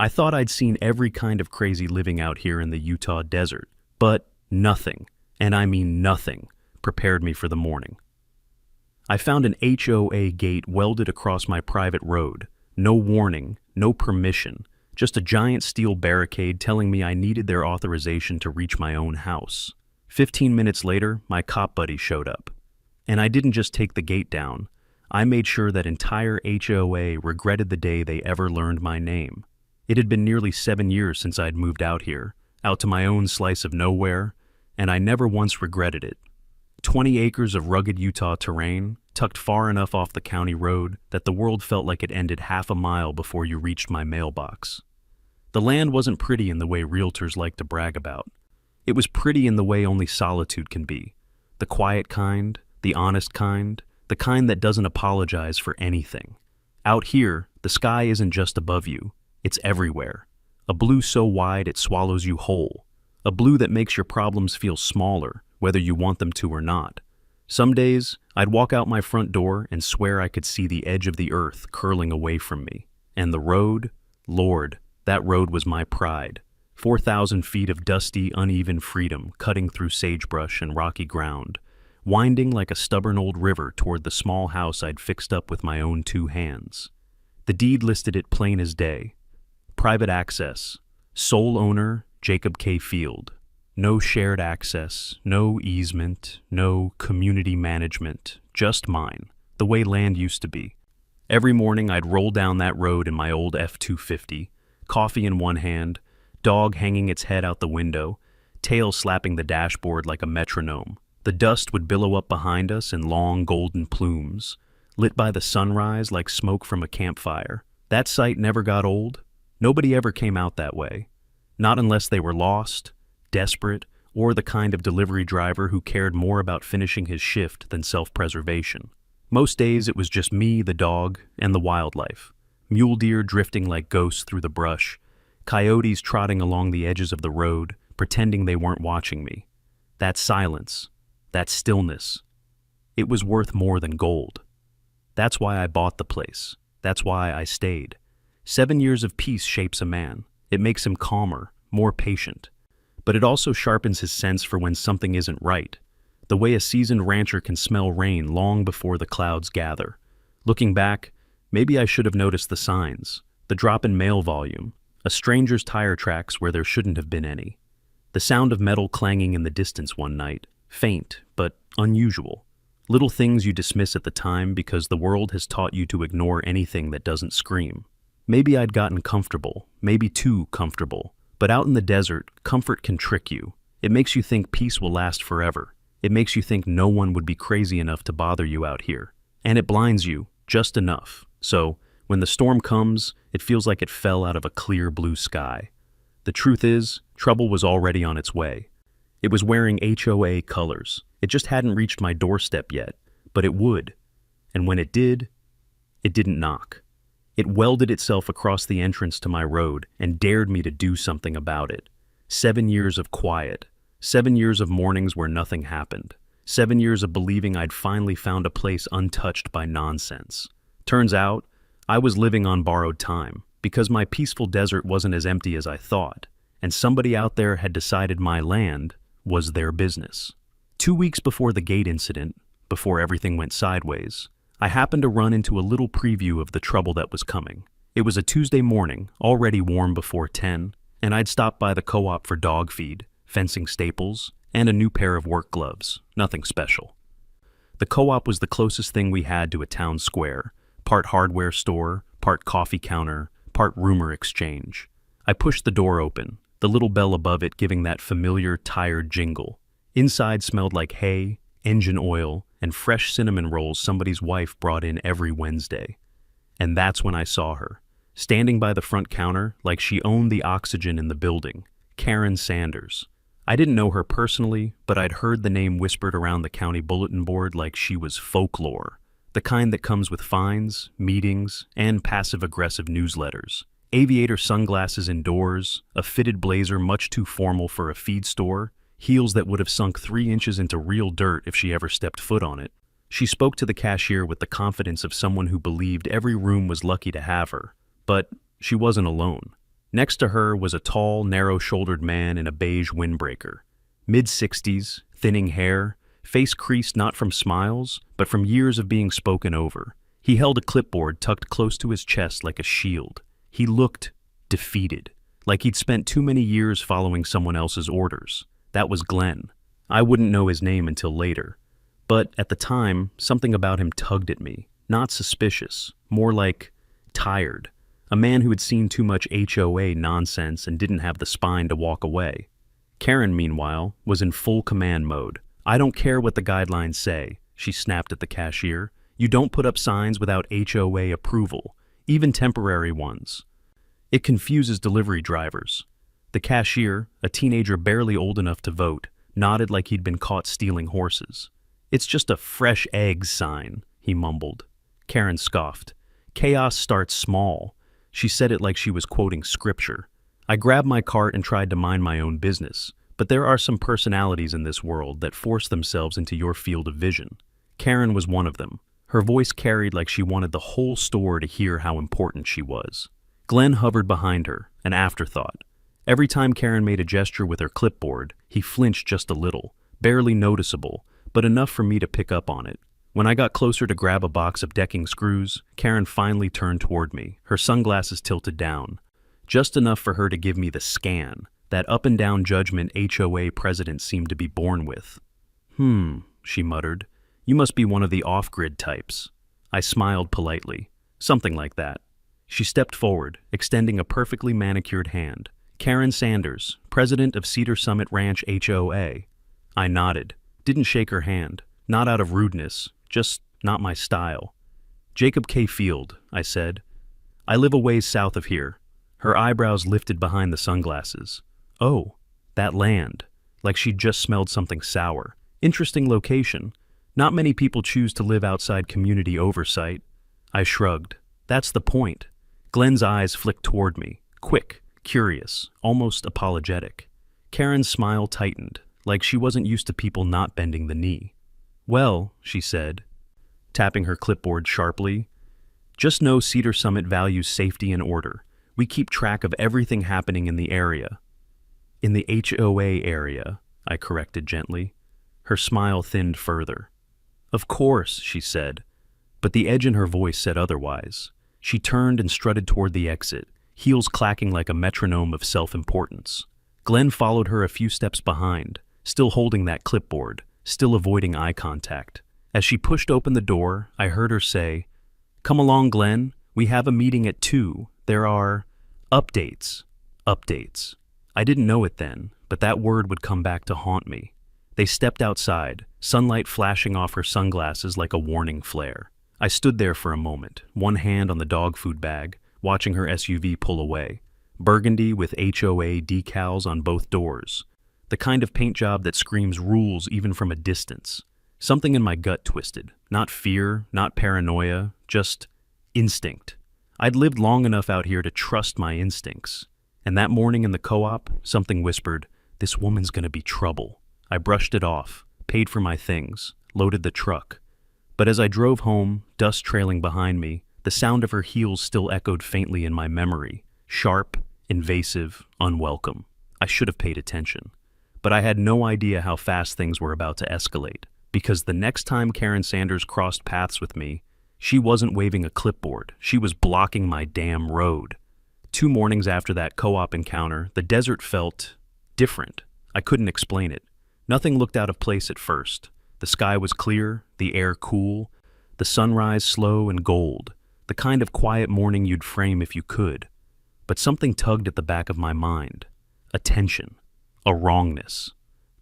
I thought I'd seen every kind of crazy living out here in the Utah desert, but nothing, and I mean nothing, prepared me for the morning. I found an HOA gate welded across my private road. No warning, no permission, just a giant steel barricade telling me I needed their authorization to reach my own house. 15 minutes later, my cop buddy showed up. And I didn't just take the gate down. I made sure that entire HOA regretted the day they ever learned my name. It had been nearly 7 years since I'd moved out here, out to my own slice of nowhere, and I never once regretted it. 20 acres of rugged Utah terrain, tucked far enough off the county road that the world felt like it ended half a mile before you reached my mailbox. The land wasn't pretty in the way realtors like to brag about. It was pretty in the way only solitude can be. The quiet kind, the honest kind, the kind that doesn't apologize for anything. Out here, the sky isn't just above you, it's everywhere. A blue so wide it swallows you whole. A blue that makes your problems feel smaller, whether you want them to or not. Some days, I'd walk out my front door and swear I could see the edge of the earth curling away from me. And the road, Lord, that road was my pride. 4,000 feet of dusty, uneven freedom cutting through sagebrush and rocky ground, winding like a stubborn old river toward the small house I'd fixed up with my own 2 hands. The deed listed it plain as day. Private access. Sole owner, Jacob K. Field. No shared access, no easement, no community management, just mine, the way land used to be. Every morning I'd roll down that road in my old F-250, coffee in one hand, dog hanging its head out the window, tail slapping the dashboard like a metronome. The dust would billow up behind us in long golden plumes, lit by the sunrise like smoke from a campfire. That sight never got old. Nobody ever came out that way. Not unless they were lost, desperate, or the kind of delivery driver who cared more about finishing his shift than self-preservation. Most days it was just me, the dog, and the wildlife. Mule deer drifting like ghosts through the brush, coyotes trotting along the edges of the road, pretending they weren't watching me. That silence, that stillness, it was worth more than gold. That's why I bought the place. That's why I stayed. 7 years of peace shapes a man. It makes him calmer, more patient. But it also sharpens his sense for when something isn't right, the way a seasoned rancher can smell rain long before the clouds gather. Looking back, maybe I should have noticed the signs, the drop in mail volume, a stranger's tire tracks where there shouldn't have been any, the sound of metal clanging in the distance one night, faint but unusual. Little things you dismiss at the time because the world has taught you to ignore anything that doesn't scream. Maybe I'd gotten comfortable, maybe too comfortable. But out in the desert, comfort can trick you. It makes you think peace will last forever. It makes you think no one would be crazy enough to bother you out here. And it blinds you, just enough. So, when the storm comes, it feels like it fell out of a clear blue sky. The truth is, trouble was already on its way. It was wearing HOA colors. It just hadn't reached my doorstep yet, but it would. And when it did, it didn't knock. It welded itself across the entrance to my road and dared me to do something about it. 7 years of quiet. 7 years of mornings where nothing happened. 7 years of believing I'd finally found a place untouched by nonsense. Turns out, I was living on borrowed time because my peaceful desert wasn't as empty as I thought, and somebody out there had decided my land was their business. 2 weeks before the gate incident, before everything went sideways, I happened to run into a little preview of the trouble that was coming. It was a Tuesday morning, already warm before 10, and I'd stopped by the co-op for dog feed, fencing staples, and a new pair of work gloves, nothing special. The co-op was the closest thing we had to a town square, part hardware store, part coffee counter, part rumor exchange. I pushed the door open, the little bell above it giving that familiar, tired jingle. Inside smelled like hay, engine oil, and fresh cinnamon rolls somebody's wife brought in every Wednesday. And that's when I saw her, standing by the front counter like she owned the oxygen in the building, Karen Sanders. I didn't know her personally, but I'd heard the name whispered around the county bulletin board like she was folklore, the kind that comes with fines, meetings, and passive-aggressive newsletters. Aviator sunglasses indoors, a fitted blazer much too formal for a feed store, heels that would have sunk 3 inches into real dirt if she ever stepped foot on it. She spoke to the cashier with the confidence of someone who believed every room was lucky to have her. But she wasn't alone. Next to her was a tall, narrow-shouldered man in a beige windbreaker. Mid-60s, thinning hair, face creased not from smiles, but from years of being spoken over. He held a clipboard tucked close to his chest like a shield. He looked defeated, like he'd spent too many years following someone else's orders. That was Glenn. I wouldn't know his name until later. But at the time, something about him tugged at me. Not suspicious, more like tired. A man who had seen too much HOA nonsense and didn't have the spine to walk away. Karen, meanwhile, was in full command mode. "I don't care what the guidelines say," she snapped at the cashier. "You don't put up signs without HOA approval, even temporary ones. It confuses delivery drivers." The cashier, a teenager barely old enough to vote, nodded like he'd been caught stealing horses. "It's just a fresh eggs sign," he mumbled. Karen scoffed. "Chaos starts small." She said it like she was quoting scripture. I grabbed my cart and tried to mind my own business, but there are some personalities in this world that force themselves into your field of vision. Karen was one of them. Her voice carried like she wanted the whole store to hear how important she was. Glenn hovered behind her, an afterthought. Every time Karen made a gesture with her clipboard, he flinched just a little, barely noticeable, but enough for me to pick up on it. When I got closer to grab a box of decking screws, Karen finally turned toward me, her sunglasses tilted down. Just enough for her to give me the scan, that up-and-down judgment HOA presidents seem to be born with. She muttered. "You must be one of the off-grid types." I smiled politely. "Something like that." She stepped forward, extending a perfectly manicured hand. "Karen Sanders, president of Cedar Summit Ranch HOA. I nodded. Didn't shake her hand. Not out of rudeness, just not my style. "Jacob K. Field," I said. "I live a ways south of here." Her eyebrows lifted behind the sunglasses. "Oh, that land." Like she'd just smelled something sour. "Interesting location. Not many people choose to live outside community oversight." I shrugged. "That's the point." Glenn's eyes flicked toward me, quick, curious, almost apologetic. Karen's smile tightened, like she wasn't used to people not bending the knee. "Well," she said, tapping her clipboard sharply, "just know Cedar Summit values safety and order. We keep track of everything happening in the area." "In the HOA area," I corrected gently. Her smile thinned further. "Of course," she said, but the edge in her voice said otherwise. She turned and strutted toward the exit, heels clacking like a metronome of self-importance. Glenn followed her a few steps behind, still holding that clipboard, still avoiding eye contact. As she pushed open the door, I heard her say, "Come along, Glenn. We have a meeting at 2. There are updates." Updates. I didn't know it then, but that word would come back to haunt me. They stepped outside, sunlight flashing off her sunglasses like a warning flare. I stood there for a moment, one hand on the dog food bag, watching her SUV pull away. Burgundy with HOA decals on both doors. The kind of paint job that screams rules even from a distance. Something in my gut twisted. Not fear, not paranoia, just instinct. I'd lived long enough out here to trust my instincts. And that morning in the co-op, something whispered, "This woman's gonna be trouble." I brushed it off, paid for my things, loaded the truck. But as I drove home, dust trailing behind me, the sound of her heels still echoed faintly in my memory. Sharp, invasive, unwelcome. I should have paid attention. But I had no idea how fast things were about to escalate, because the next time Karen Sanders crossed paths with me, she wasn't waving a clipboard. She was blocking my damn road. 2 mornings after that co-op encounter, the desert felt different. I couldn't explain it. Nothing looked out of place at first. The sky was clear, the air cool, the sunrise slow and gold, the kind of quiet morning you'd frame if you could. But something tugged at the back of my mind. A tension. A wrongness.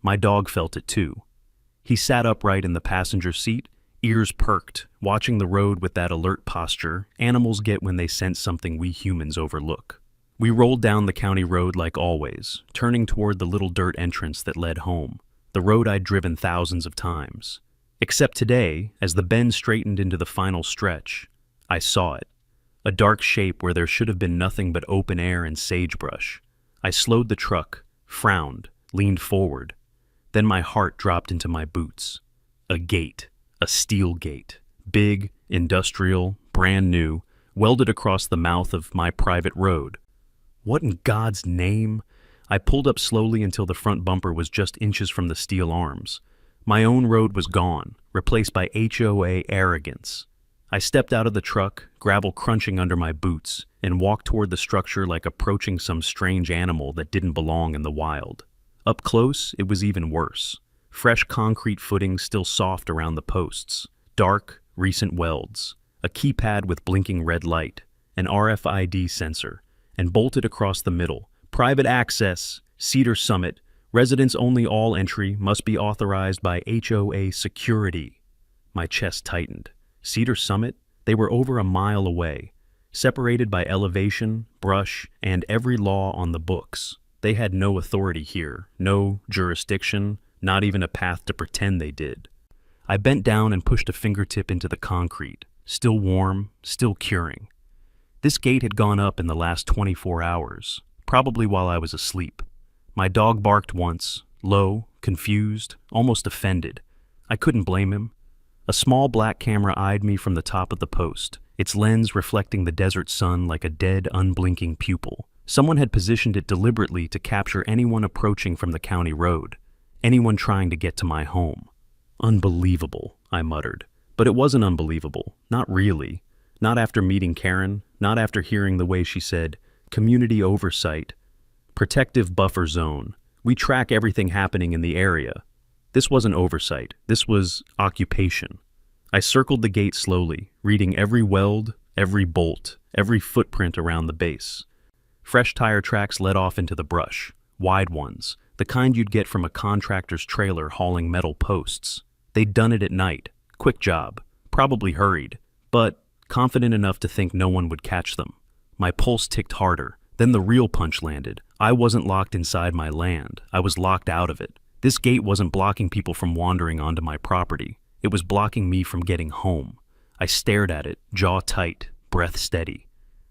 My dog felt it too. He sat upright in the passenger seat, ears perked, watching the road with that alert posture animals get when they sense something we humans overlook. We rolled down the county road like always, turning toward the little dirt entrance that led home, the road I'd driven thousands of times. Except today, as the bend straightened into the final stretch, I saw it. A dark shape where there should have been nothing but open air and sagebrush. I slowed the truck, frowned, leaned forward. Then my heart dropped into my boots. A gate. A steel gate. Big, industrial, brand new, welded across the mouth of my private road. What in God's name? I pulled up slowly until the front bumper was just inches from the steel arms. My own road was gone, replaced by HOA arrogance. I stepped out of the truck, gravel crunching under my boots, and walked toward the structure like approaching some strange animal that didn't belong in the wild. Up close, it was even worse. Fresh concrete footings still soft around the posts, dark, recent welds, a keypad with blinking red light, an RFID sensor, and bolted across the middle, private access, Cedar Summit, residents only, all entry must be authorized by HOA security. My chest tightened. Cedar Summit? They were over a mile away, separated by elevation, brush, and every law on the books. They had no authority here, no jurisdiction, not even a path to pretend they did. I bent down and pushed a fingertip into the concrete, still warm, still curing. This gate had gone up in the last 24 hours, probably while I was asleep. My dog barked once, low, confused, almost offended. I couldn't blame him. A small black camera eyed me from the top of the post, its lens reflecting the desert sun like a dead, unblinking pupil. Someone had positioned it deliberately to capture anyone approaching from the county road, anyone trying to get to my home. Unbelievable, I muttered. But it wasn't unbelievable, not really. Not after meeting Karen, not after hearing the way she said, community oversight, protective buffer zone. We track everything happening in the area. This wasn't oversight, this was occupation. I circled the gate slowly, reading every weld, every bolt, every footprint around the base. Fresh tire tracks led off into the brush, wide ones, the kind you'd get from a contractor's trailer hauling metal posts. They'd done it at night, quick job, probably hurried, but confident enough to think no one would catch them. My pulse ticked harder. Then the real punch landed. I wasn't locked inside my land. I was locked out of it. This gate wasn't blocking people from wandering onto my property. It was blocking me from getting home. I stared at it, jaw tight, breath steady.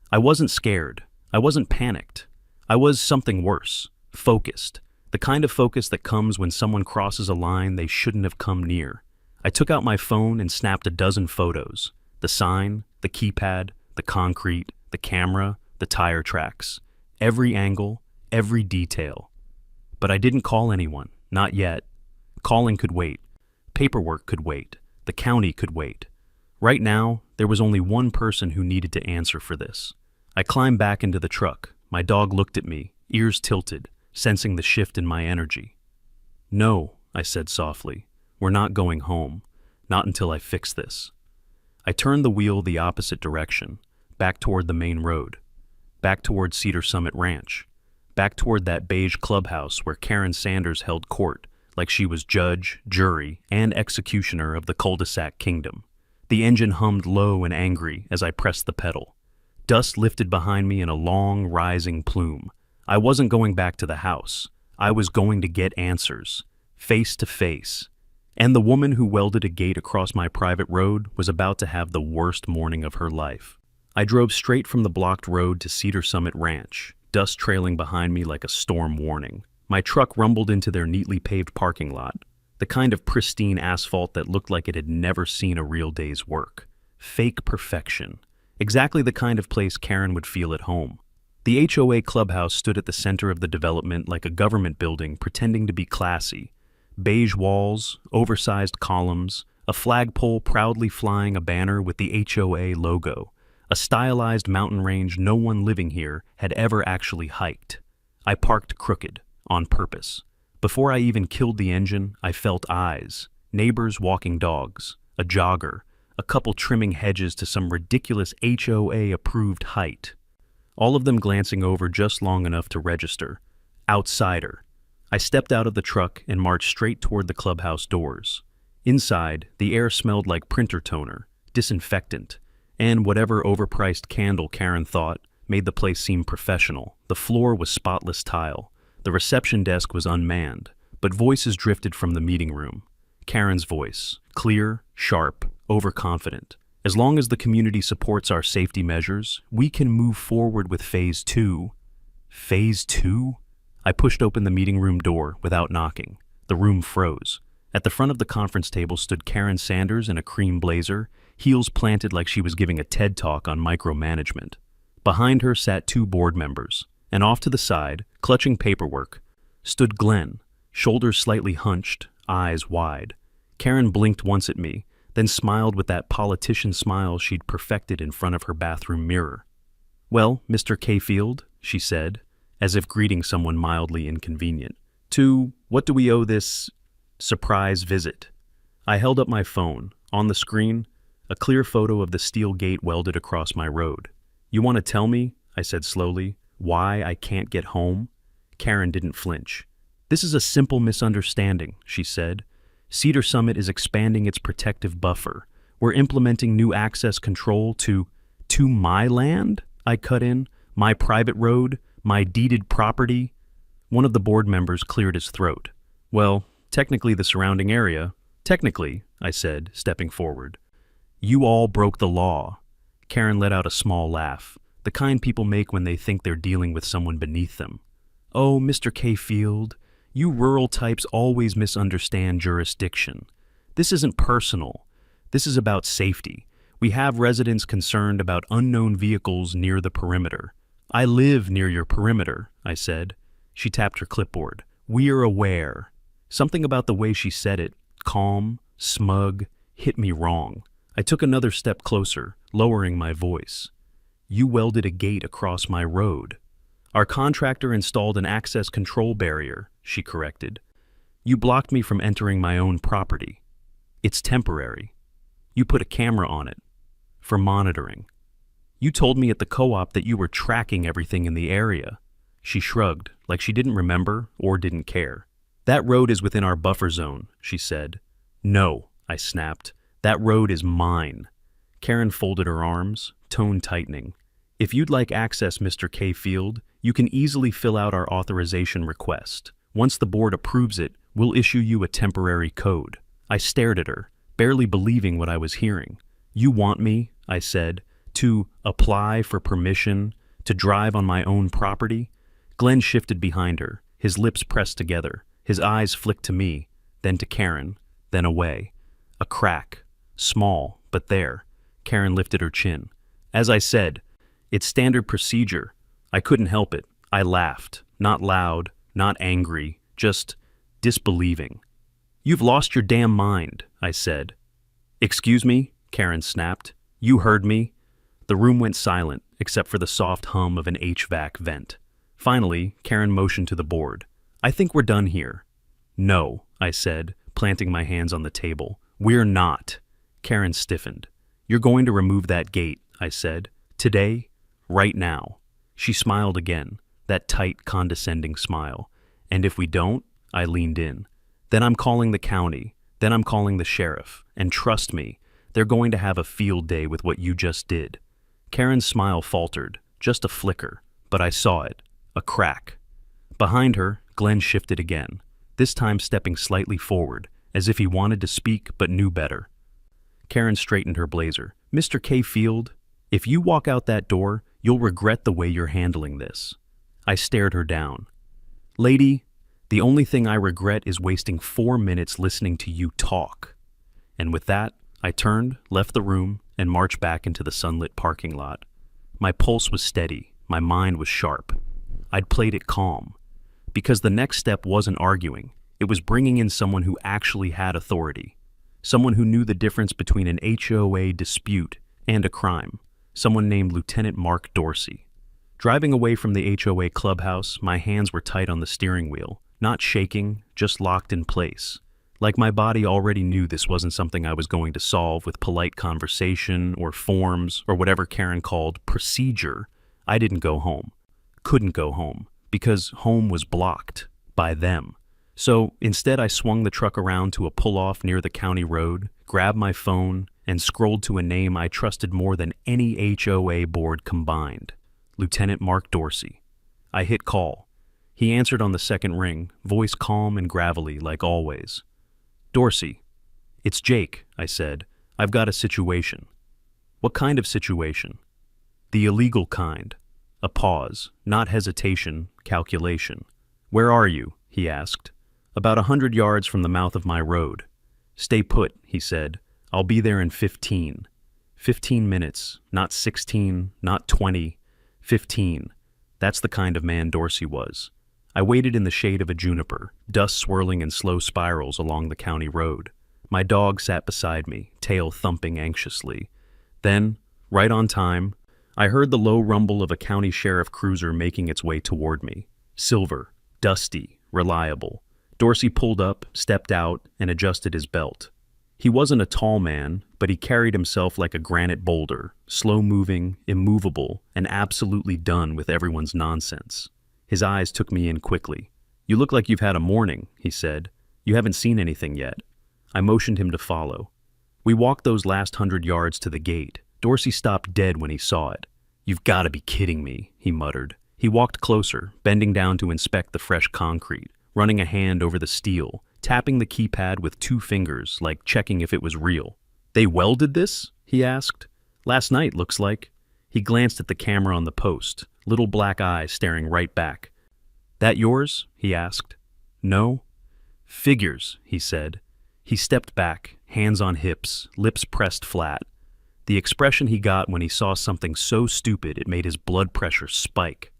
I wasn't scared. I wasn't panicked. I was something worse, focused. The kind of focus that comes when someone crosses a line they shouldn't have come near. I took out my phone and snapped a dozen photos. The sign, the keypad, the concrete, the camera, the tire tracks. Every angle, every detail. But I didn't call anyone, not yet. Calling could wait. Paperwork could wait. The county could wait. Right now, there was only one person who needed to answer for this. I climbed back into the truck. My dog looked at me, ears tilted, sensing the shift in my energy. "No," I said softly. "We're not going home. Not until I fix this." I turned the wheel the opposite direction, back toward the main road, back toward Cedar Summit Ranch, back toward that beige clubhouse where Karen Sanders held court like she was judge, jury, and executioner of the cul-de-sac kingdom. The engine hummed low and angry as I pressed the pedal. Dust lifted behind me in a long, rising plume. I wasn't going back to the house. I was going to get answers, face to face. And the woman who welded a gate across my private road was about to have the worst morning of her life. I drove straight from the blocked road to Cedar Summit Ranch, dust trailing behind me like a storm warning. My truck rumbled into their neatly paved parking lot, the kind of pristine asphalt that looked like it had never seen a real day's work. Fake perfection. Exactly the kind of place Karen would feel at home. The HOA clubhouse stood at the center of the development like a government building pretending to be classy. Beige walls, oversized columns, a flagpole proudly flying a banner with the HOA logo, a stylized mountain range no one living here had ever actually hiked. I parked crooked, on purpose. Before I even killed the engine, I felt eyes, neighbors walking dogs, a jogger, a couple trimming hedges to some ridiculous HOA-approved height. All of them glancing over just long enough to register. Outsider. I stepped out of the truck and marched straight toward the clubhouse doors. Inside, the air smelled like printer toner, disinfectant, and whatever overpriced candle Karen thought made the place seem professional. The floor was spotless tile. The reception desk was unmanned, but voices drifted from the meeting room. Karen's voice, clear, sharp, overconfident. As long as the community supports our safety measures, we can move forward with Phase 2. Phase 2? I pushed open the meeting room door without knocking. The room froze. At the front of the conference table stood Karen Sanders in a cream blazer, heels planted like she was giving a TED Talk on micromanagement. Behind her sat two board members, and off to the side, clutching paperwork, stood Glenn, shoulders slightly hunched, eyes wide. Karen blinked once at me, then smiled with that politician smile she'd perfected in front of her bathroom mirror. "Well, Mr. Cafield," she said, as if greeting someone mildly inconvenient, "to what do we owe this surprise visit?" I held up my phone. On the screen, a clear photo of the steel gate welded across my road. "You want to tell me," I said slowly, "why I can't get home?" Karen didn't flinch. "This is a simple misunderstanding," she said. "Cedar Summit is expanding its protective buffer. We're implementing new access control to my land?" I cut in. "My private road? My deeded property?" One of the board members cleared his throat. "Well, technically the surrounding area." "Technically," I said, stepping forward. "You all broke the law." Karen let out a small laugh, the kind people make when they think they're dealing with someone beneath them. "Oh, Mr. Cafield, you rural types always misunderstand jurisdiction. This isn't personal. This is about safety. We have residents concerned about unknown vehicles near the perimeter." "I live near your perimeter," I said. She tapped her clipboard. "We're aware." Something about the way she said it, calm, smug, hit me wrong. I took another step closer, lowering my voice. "You welded a gate across my road." "Our contractor installed an access control barrier," she corrected. "You blocked me from entering my own property. It's temporary. You put a camera on it. For monitoring. You told me at the co-op that you were tracking everything in the area." She shrugged, like she didn't remember or didn't care. "That road is within our buffer zone," she said. "No," I snapped. "That road is mine." Karen folded her arms, tone tightening. "If you'd like access, Mr. Cafield, you can easily fill out our authorization request. Once the board approves it, we'll issue you a temporary code." I stared at her, barely believing what I was hearing. "You want me," I said, "to apply for permission to drive on my own property?" Glenn shifted behind her, his lips pressed together. His eyes flicked to me, then to Karen, then away. A crack. Small, but there. Karen lifted her chin. "As I said, it's standard procedure." I couldn't help it. I laughed. Not loud, not angry, just disbelieving. "You've lost your damn mind," I said. "Excuse me?" Karen snapped. "You heard me?" The room went silent, except for the soft hum of an HVAC vent. Finally, Karen motioned to the board. "I think we're done here." "No," I said, planting my hands on the table. "We're not." Karen stiffened. "You're going to remove that gate," I said. "Today? Right now." She smiled again, that tight, condescending smile. "And if we don't," I leaned in, "then I'm calling the county, then I'm calling the sheriff, and trust me, they're going to have a field day with what you just did." Karen's smile faltered, just a flicker, but I saw it, a crack. Behind her, Glenn shifted again, this time stepping slightly forward, as if he wanted to speak but knew better. Karen straightened her blazer. "Mr. Cafield, if you walk out that door, you'll regret the way you're handling this." I stared her down. "Lady, the only thing I regret is wasting 4 minutes listening to you talk." And with that, I turned, left the room, and marched back into the sunlit parking lot. My pulse was steady, my mind was sharp. I'd played it calm. Because the next step wasn't arguing, it was bringing in someone who actually had authority. Someone who knew the difference between an HOA dispute and a crime. Someone named Lieutenant Mark Dorsey. Driving away from the HOA clubhouse, my hands were tight on the steering wheel, not shaking, just locked in place. Like my body already knew this wasn't something I was going to solve with polite conversation or forms or whatever Karen called procedure. I didn't go home. Couldn't go home, because home was blocked by them. So instead I swung the truck around to a pull-off near the county road, grabbed my phone, and scrolled to a name I trusted more than any HOA board combined. Lieutenant Mark Dorsey. I hit call. He answered on the second ring, voice calm and gravelly like always. "Dorsey." "It's Jake," I said. "I've got a situation." "What kind of situation?" "The illegal kind." A pause, not hesitation, calculation. "Where are you?" he asked. "About 100 yards from the mouth of my road." "Stay put," he said. "I'll be there in 15. 15 minutes, not 16, not 20. 15. That's the kind of man Dorsey was. I waited in the shade of a juniper, dust swirling in slow spirals along the county road. My dog sat beside me, tail thumping anxiously. Then, right on time, I heard the low rumble of a county sheriff cruiser making its way toward me. Silver, dusty, reliable. Dorsey pulled up, stepped out, and adjusted his belt. He wasn't a tall man, but he carried himself like a granite boulder, slow-moving, immovable, and absolutely done with everyone's nonsense. His eyes took me in quickly. "You look like you've had a morning," he said. "You haven't seen anything yet." I motioned him to follow. We walked those last 100 yards to the gate. Dorsey stopped dead when he saw it. "You've got to be kidding me," he muttered. He walked closer, bending down to inspect the fresh concrete, running a hand over the steel, tapping the keypad with 2 fingers, like checking if it was real. "They welded this?" he asked. "Last night, looks like." He glanced at the camera on the post, little black eyes staring right back. "That yours?" he asked. "No." "Figures," he said. He stepped back, hands on hips, lips pressed flat. The expression he got when he saw something so stupid it made his blood pressure spike.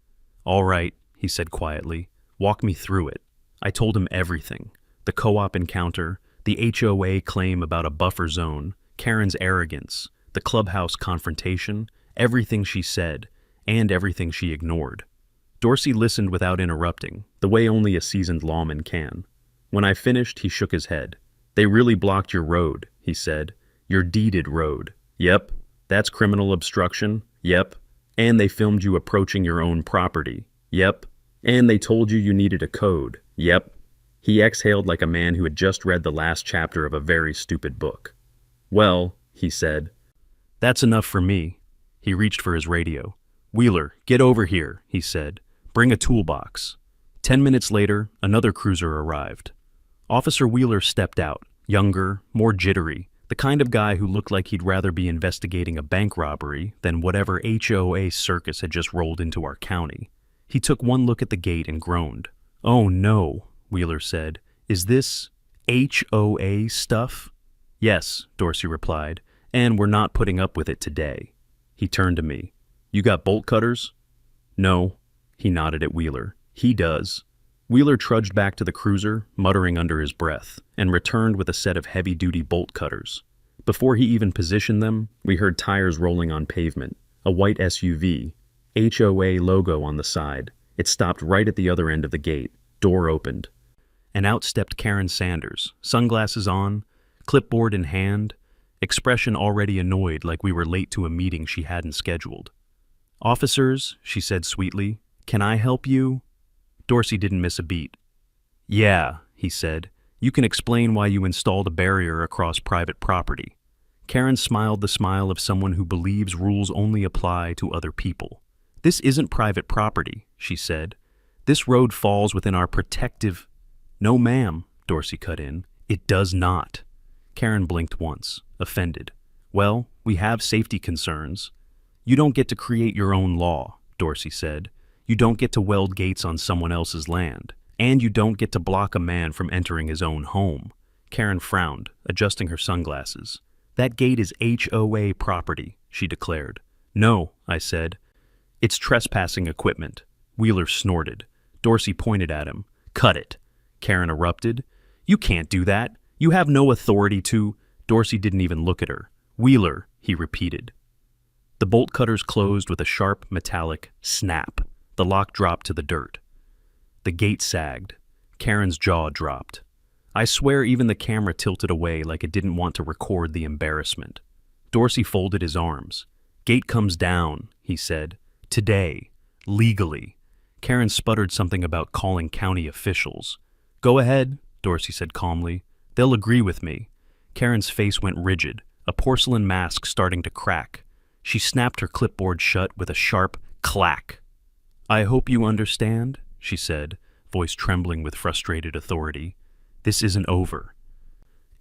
"All right," he said quietly. "Walk me through it." I told him everything. The co-op encounter, the HOA claim about a buffer zone, Karen's arrogance, the clubhouse confrontation, everything she said, and everything she ignored. Dorsey listened without interrupting, the way only a seasoned lawman can. When I finished, he shook his head. "They really blocked your road," he said. "Your deeded road." "Yep." "That's criminal obstruction." "Yep." "And they filmed you approaching your own property." "Yep." "And they told you needed a code." "Yep." He exhaled like a man who had just read the last chapter of a very stupid book. "Well," he said. "That's enough for me." He reached for his radio. "Wheeler, get over here," he said. "Bring a toolbox." 10 minutes later, another cruiser arrived. Officer Wheeler stepped out, younger, more jittery, the kind of guy who looked like he'd rather be investigating a bank robbery than whatever HOA circus had just rolled into our county. He took one look at the gate and groaned. "Oh no," Wheeler said. "Is this HOA stuff?" "Yes," Dorsey replied, "and we're not putting up with it today." He turned to me. "You got bolt cutters?" "No." He nodded at Wheeler. "He does." Wheeler trudged back to the cruiser, muttering under his breath, and returned with a set of heavy-duty bolt cutters. Before he even positioned them, we heard tires rolling on pavement. A white SUV, HOA logo on the side. It stopped right at the other end of the gate. Door opened. And out stepped Karen Sanders, sunglasses on, clipboard in hand, expression already annoyed like we were late to a meeting she hadn't scheduled. "Officers," she said sweetly, "can I help you?" Dorsey didn't miss a beat. "Yeah," he said, "you can explain why you installed a barrier across private property." Karen smiled the smile of someone who believes rules only apply to other people. "This isn't private property," she said. "This road falls within our protective—" "No, ma'am," Dorsey cut in. "It does not." Karen blinked once, offended. "Well, we have safety concerns." "You don't get to create your own law," Dorsey said. "You don't get to weld gates on someone else's land. And you don't get to block a man from entering his own home." Karen frowned, adjusting her sunglasses. "That gate is HOA property," she declared. "No," I said. "It's trespassing equipment." Wheeler snorted. Dorsey pointed at him. "Cut it." Karen erupted. "You can't do that. You have no authority to—" Dorsey didn't even look at her. "Wheeler," he repeated. The bolt cutters closed with a sharp, metallic snap. The lock dropped to the dirt. The gate sagged. Karen's jaw dropped. I swear even the camera tilted away like it didn't want to record the embarrassment. Dorsey folded his arms. "Gate comes down," he said. "Today. Legally." Karen sputtered something about calling county officials. "Go ahead," Dorsey said calmly. "They'll agree with me." Karen's face went rigid, a porcelain mask starting to crack. She snapped her clipboard shut with a sharp clack. "I hope you understand," she said, voice trembling with frustrated authority. "This isn't over.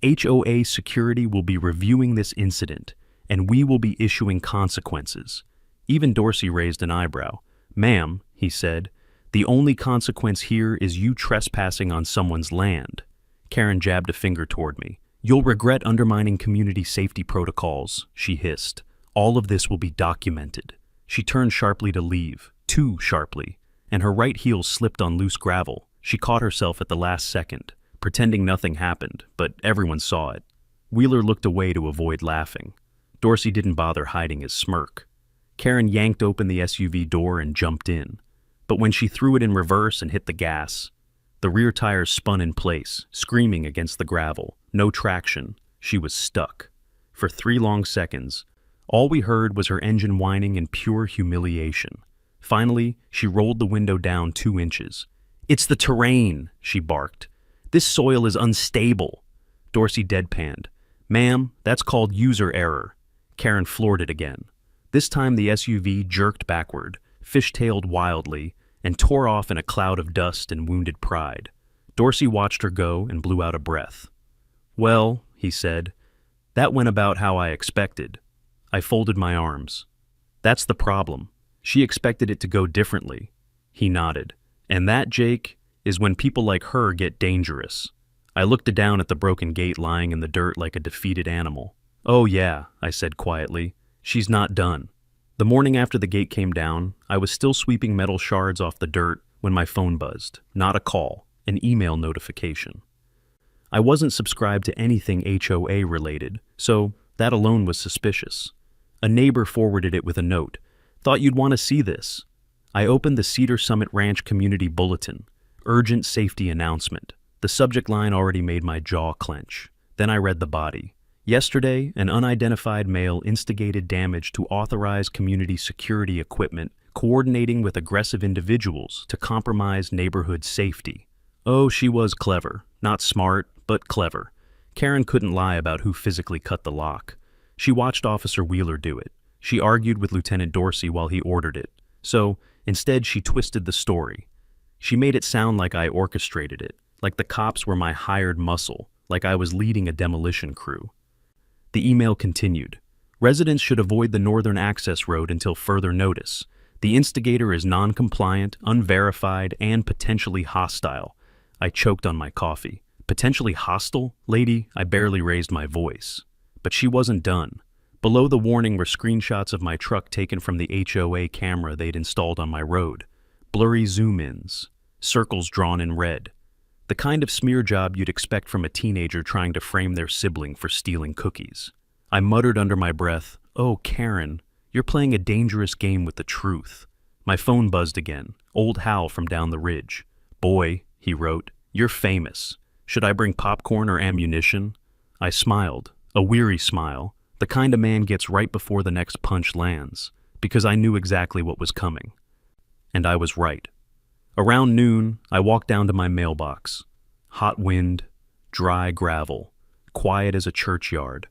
HOA security will be reviewing this incident, and we will be issuing consequences." Even Dorsey raised an eyebrow. "Ma'am," he said, "the only consequence here is you trespassing on someone's land." Karen jabbed a finger toward me. "You'll regret undermining community safety protocols," she hissed. "All of this will be documented." She turned sharply to leave. too sharply, and her right heel slipped on loose gravel. She caught herself at the last second, pretending nothing happened, but everyone saw it. Wheeler looked away to avoid laughing. Dorsey didn't bother hiding his smirk. Karen yanked open the SUV door and jumped in. But when she threw it in reverse and hit the gas, the rear tires spun in place, screaming against the gravel. No traction. She was stuck. For 3 long seconds, all we heard was her engine whining in pure humiliation. Finally, she rolled the window down 2 inches. "It's the terrain," she barked. "This soil is unstable." Dorsey deadpanned. "Ma'am, that's called user error." Karen floored it again. This time the SUV jerked backward, fishtailed wildly, and tore off in a cloud of dust and wounded pride. Dorsey watched her go and blew out a breath. "Well," he said, "that went about how I expected." I folded my arms. "That's the problem. She expected it to go differently." He nodded. "And that, Jake, is when people like her get dangerous." I looked down at the broken gate lying in the dirt like a defeated animal. "Oh yeah," I said quietly. "She's not done." The morning after the gate came down, I was still sweeping metal shards off the dirt when my phone buzzed. Not a call, an email notification. I wasn't subscribed to anything HOA related, so that alone was suspicious. A neighbor forwarded it with a note. "Thought you'd want to see this." I opened the Cedar Summit Ranch Community Bulletin. Urgent safety announcement. The subject line already made my jaw clench. Then I read the body. Yesterday, an unidentified male instigated damage to authorized community security equipment, coordinating with aggressive individuals to compromise neighborhood safety. Oh, she was clever. Not smart, but clever. Karen couldn't lie about who physically cut the lock. She watched Officer Wheeler do it. She argued with Lieutenant Dorsey while he ordered it. So, instead, she twisted the story. She made it sound like I orchestrated it, like the cops were my hired muscle, like I was leading a demolition crew. The email continued. "Residents should avoid the northern access road until further notice. The instigator is non-compliant, unverified, and potentially hostile." I choked on my coffee. "Potentially hostile? Lady," I barely raised my voice. But she wasn't done. Below the warning were screenshots of my truck taken from the HOA camera they'd installed on my road. Blurry zoom-ins. Circles drawn in red. The kind of smear job you'd expect from a teenager trying to frame their sibling for stealing cookies. I muttered under my breath, "Oh, Karen, you're playing a dangerous game with the truth." My phone buzzed again. Old Hal from down the ridge. "Boy," he wrote, "you're famous. Should I bring popcorn or ammunition?" I smiled, a weary smile, the kind a man gets right before the next punch lands, because I knew exactly what was coming. And I was right. Around noon, I walked down to my mailbox. Hot wind, dry gravel, quiet as a churchyard.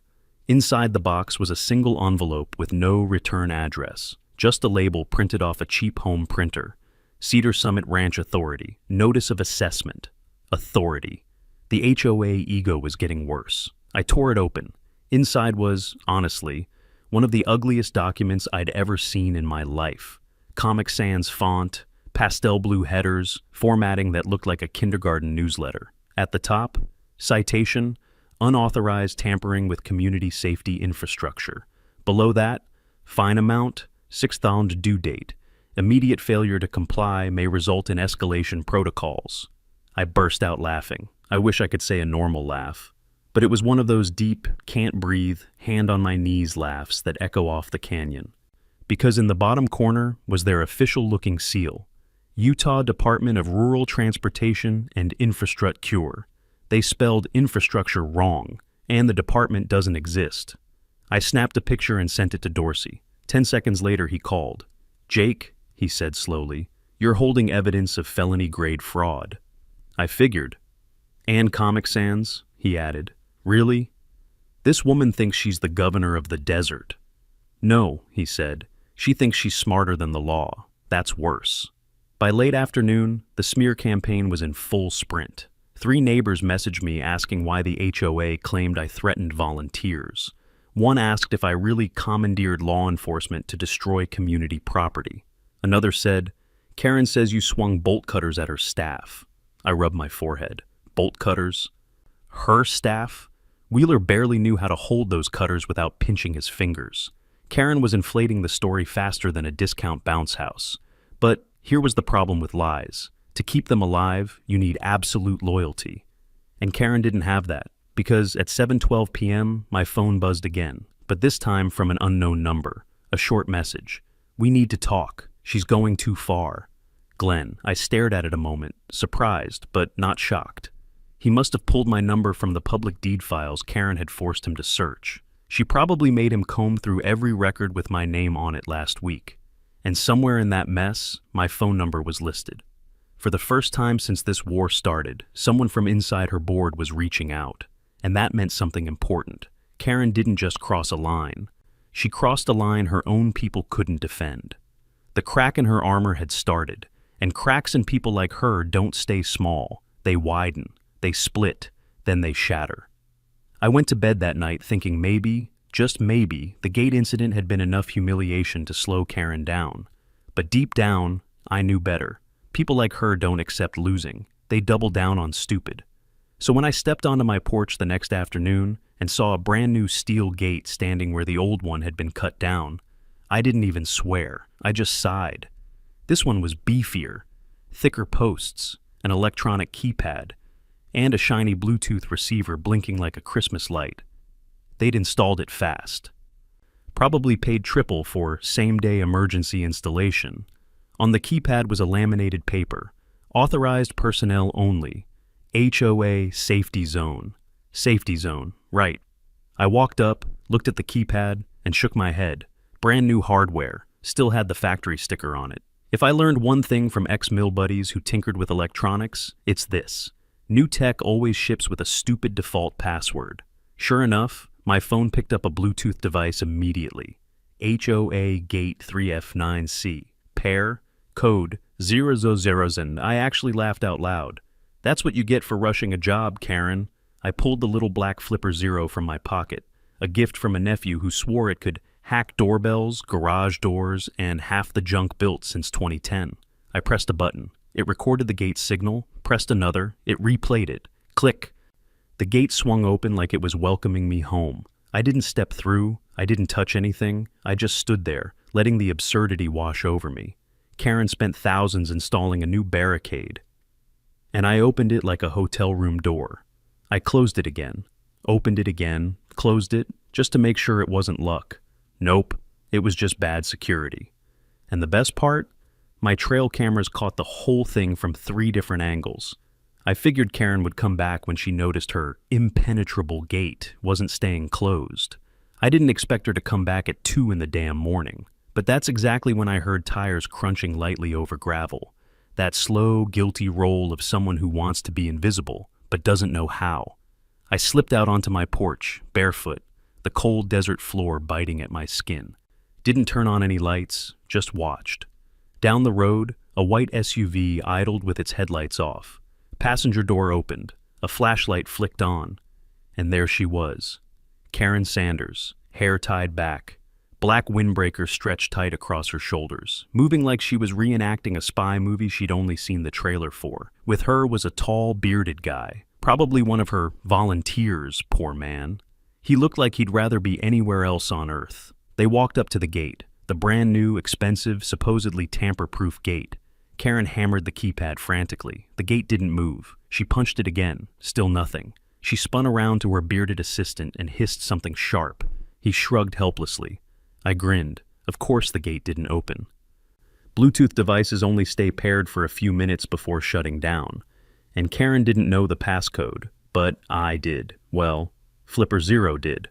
Inside the box was a single envelope with no return address, just a label printed off a cheap home printer. Cedar Summit Ranch Authority, Notice of Assessment. Authority. The HOA ego was getting worse. I tore it open. Inside was, honestly, one of the ugliest documents I'd ever seen in my life. Comic Sans font, pastel blue headers, formatting that looked like a kindergarten newsletter. At the top, citation, unauthorized tampering with community safety infrastructure. Below that, fine amount, 6th due date. Immediate failure to comply may result in escalation protocols. I burst out laughing. I wish I could say a normal laugh. But it was one of those deep, can't breathe, hand on my knees laughs that echo off the canyon. Because in the bottom corner was their official-looking seal. Utah Department of Rural Transportation and Infrastructure. They spelled infrastructure wrong, and the department doesn't exist. I snapped a picture and sent it to Dorsey. 10 seconds later he called. "Jake," he said slowly, "you're holding evidence of felony-grade fraud." I figured. "And Comic Sans," he added. "Really? This woman thinks she's the governor of the desert." "No," he said. "She thinks she's smarter than the law. That's worse." By late afternoon, the smear campaign was in full sprint. 3 neighbors messaged me asking why the HOA claimed I threatened volunteers. One asked if I really commandeered law enforcement to destroy community property. Another said, "Karen says you swung bolt cutters at her staff." I rubbed my forehead. Bolt cutters? Her staff? Wheeler barely knew how to hold those cutters without pinching his fingers. Karen was inflating the story faster than a discount bounce house. But here was the problem with lies. To keep them alive, you need absolute loyalty. And Karen didn't have that, because at 7:12 p.m., my phone buzzed again, but this time from an unknown number. A short message. "We need to talk. She's going too far." Glenn. I stared at it a moment, surprised, but not shocked. He must have pulled my number from the public deed files Karen had forced him to search. She probably made him comb through every record with my name on it last week. And somewhere in that mess, my phone number was listed. For the first time since this war started, someone from inside her board was reaching out. And that meant something important. Karen didn't just cross a line. She crossed a line her own people couldn't defend. The crack in her armor had started, and cracks in people like her don't stay small. They widen, they split, then they shatter. I went to bed that night thinking maybe, just maybe, the gate incident had been enough humiliation to slow Karen down. But deep down, I knew better. People like her don't accept losing. They double down on stupid. So when I stepped onto my porch the next afternoon and saw a brand new steel gate standing where the old one had been cut down, I didn't even swear. I just sighed. This one was beefier, thicker posts, an electronic keypad, and a shiny Bluetooth receiver blinking like a Christmas light. They'd installed it fast. Probably paid triple for same-day emergency installation. On the keypad was a laminated paper, authorized personnel only, HOA Safety Zone. Safety Zone, right. I walked up, looked at the keypad, and shook my head. Brand new hardware, still had the factory sticker on it. If I learned one thing from ex-mill buddies who tinkered with electronics, it's this. New tech always ships with a stupid default password. Sure enough, my phone picked up a Bluetooth device immediately. HOA Gate 3F9C. Pair, code 000, I actually laughed out loud. That's what you get for rushing a job, Karen. I pulled the little black flipper zero from my pocket, a gift from a nephew who swore it could hack doorbells, garage doors, and half the junk built since 2010. I pressed a button. It recorded the gate signal, pressed another, it replayed it. Click. The gate swung open like it was welcoming me home. I didn't step through, I didn't touch anything, I just stood there, letting the absurdity wash over me. Karen spent thousands installing a new barricade, and I opened it like a hotel room door. I closed it again, opened it again, closed it, just to make sure it wasn't luck. Nope, it was just bad security. And the best part? My trail cameras caught the whole thing from 3 different angles. I figured Karen would come back when she noticed her impenetrable gate wasn't staying closed. I didn't expect her to come back at 2 in the damn morning. But that's exactly when I heard tires crunching lightly over gravel. That slow, guilty roll of someone who wants to be invisible, but doesn't know how. I slipped out onto my porch, barefoot, the cold desert floor biting at my skin. Didn't turn on any lights, just watched. Down the road, a white SUV idled with its headlights off. Passenger door opened, a flashlight flicked on, and there she was. Karen Sanders, hair tied back, black windbreaker stretched tight across her shoulders, moving like she was reenacting a spy movie she'd only seen the trailer for. With her was a tall, bearded guy, probably one of her volunteers, poor man. He looked like he'd rather be anywhere else on Earth. They walked up to the gate, the brand new, expensive, supposedly tamper-proof gate. Karen hammered the keypad frantically. The gate didn't move. She punched it again, still nothing. She spun around to her bearded assistant and hissed something sharp. He shrugged helplessly. I grinned. Of course the gate didn't open. Bluetooth devices only stay paired for a few minutes before shutting down. And Karen didn't know the passcode, but I did. Well, Flipper Zero did.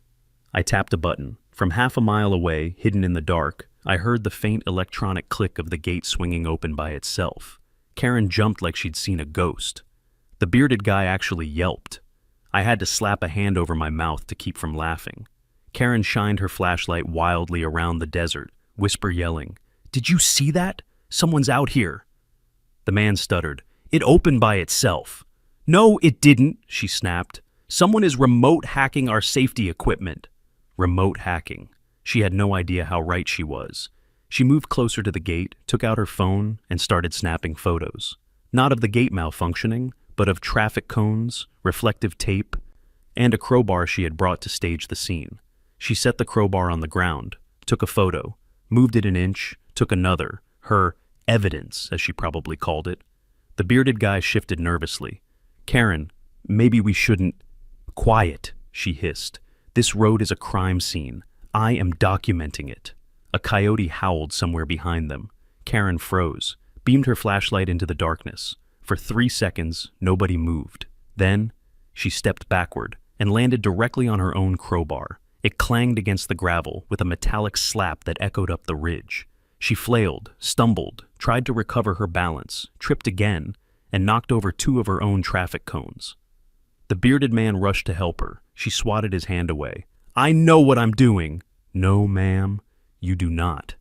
I tapped a button. From half a mile away, hidden in the dark, I heard the faint electronic click of the gate swinging open by itself. Karen jumped like she'd seen a ghost. The bearded guy actually yelped. I had to slap a hand over my mouth to keep from laughing. Karen shined her flashlight wildly around the desert, whisper yelling, "Did you see that? Someone's out here." The man stuttered. "It opened by itself." "No, it didn't," she snapped. "Someone is remote hacking our safety equipment." Remote hacking. She had no idea how right she was. She moved closer to the gate, took out her phone, and started snapping photos. Not of the gate malfunctioning, but of traffic cones, reflective tape, and a crowbar she had brought to stage the scene. She set the crowbar on the ground, took a photo, moved it an inch, took another, her Evidence, as she probably called it. The bearded guy shifted nervously. Karen, maybe we shouldn't. Quiet, she hissed. This road is a crime scene. I am documenting it. A coyote howled somewhere behind them. Karen froze, beamed her flashlight into the darkness. For 3 seconds, nobody moved. Then, she stepped backward and landed directly on her own crowbar. It clanged against the gravel with a metallic slap that echoed up the ridge. She flailed, stumbled, tried to recover her balance, tripped again, and knocked over 2 of her own traffic cones. The bearded man rushed to help her. She swatted his hand away. I know what I'm doing. No, ma'am, you do not.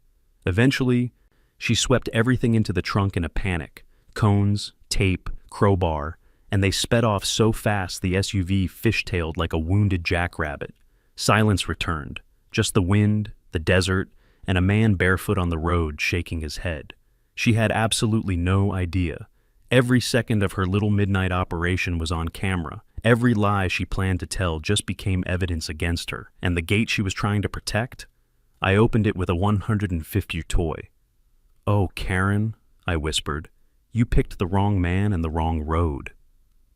Eventually, she swept everything into the trunk in a panic. Cones, tape, crowbar, and they sped off so fast the SUV fishtailed like a wounded jackrabbit. Silence returned. Just the wind, the desert, and a man barefoot on the road shaking his head. She had absolutely no idea. Every second of her little midnight operation was on camera. Every lie she planned to tell just became evidence against her, and the gate she was trying to protect? I opened it with a 150 toy. Oh, Karen, I whispered, you picked the wrong man and the wrong road.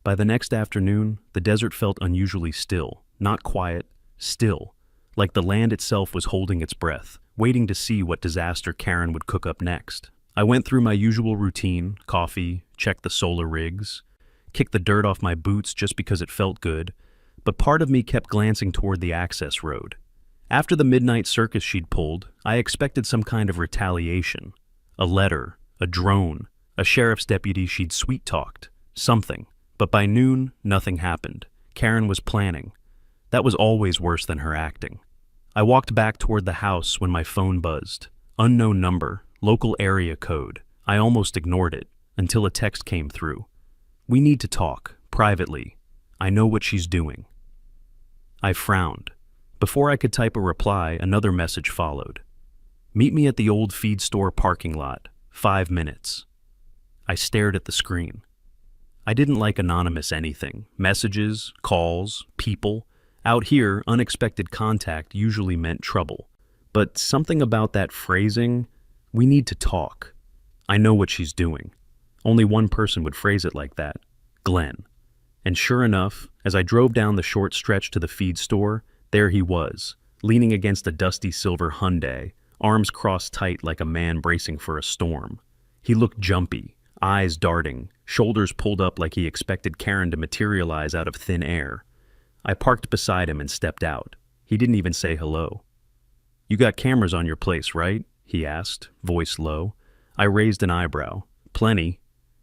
By the next afternoon, the desert felt unusually still, not quiet, still, like the land itself was holding its breath, waiting to see what disaster Karen would cook up next. I went through my usual routine, coffee, checked the solar rigs, kicked the dirt off my boots just because it felt good, but part of me kept glancing toward the access road. After the midnight circus she'd pulled, I expected some kind of retaliation. A letter, a drone, a sheriff's deputy she'd sweet-talked, something. But by noon, nothing happened. Karen was planning. That was always worse than her acting. I walked back toward the house when my phone buzzed. Unknown number, local area code. I almost ignored it, until a text came through. We need to talk, privately. I know what she's doing. I frowned. Before I could type a reply, another message followed. Meet me at the old feed store parking lot, 5 minutes. I stared at the screen. I didn't like anonymous anything. Messages, calls, people. Out here, unexpected contact usually meant trouble. But something about that phrasing, we need to talk. I know what she's doing. Only one person would phrase it like that, Glenn. And sure enough, as I drove down the short stretch to the feed store, there he was, leaning against a dusty silver Hyundai, arms crossed tight like a man bracing for a storm. He looked jumpy, eyes darting, shoulders pulled up like he expected Karen to materialize out of thin air. I parked beside him and stepped out. He didn't even say hello. You got cameras on your place, right? He asked, voice low. I raised an eyebrow. Plenty.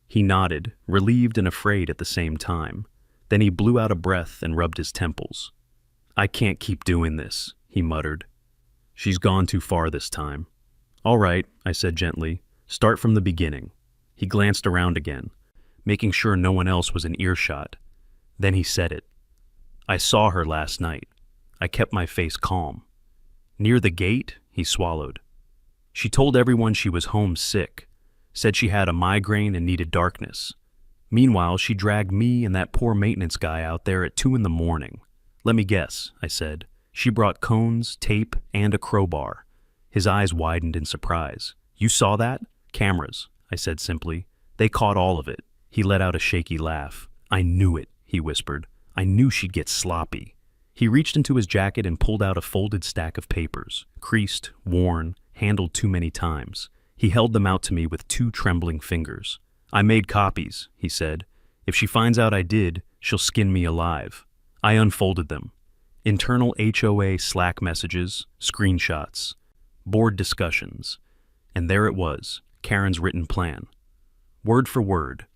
He nodded, relieved and afraid at the same time. Then he blew out a breath and rubbed his temples. I can't keep doing this, he muttered. She's gone too far this time. All right, I said gently. Start from the beginning. He glanced around again, making sure no one else was in earshot. Then he said it. I saw her last night. I kept my face calm. Near the gate, he swallowed. She told everyone she was homesick, said she had a migraine and needed darkness. Meanwhile, she dragged me and that poor maintenance guy out there at 2 a.m. Let me guess, I said. She brought cones, tape, and a crowbar. His eyes widened in surprise. You saw that? Cameras, I said simply. They caught all of it. He let out a shaky laugh. I knew it, he whispered. I knew she'd get sloppy. He reached into his jacket and pulled out a folded stack of papers, creased, worn, handled too many times. He held them out to me with 2 trembling fingers. I made copies, he said. If she finds out I did, she'll skin me alive. I unfolded them. Internal HOA Slack messages, screenshots, board discussions. And there it was, Karen's written plan. Word for word.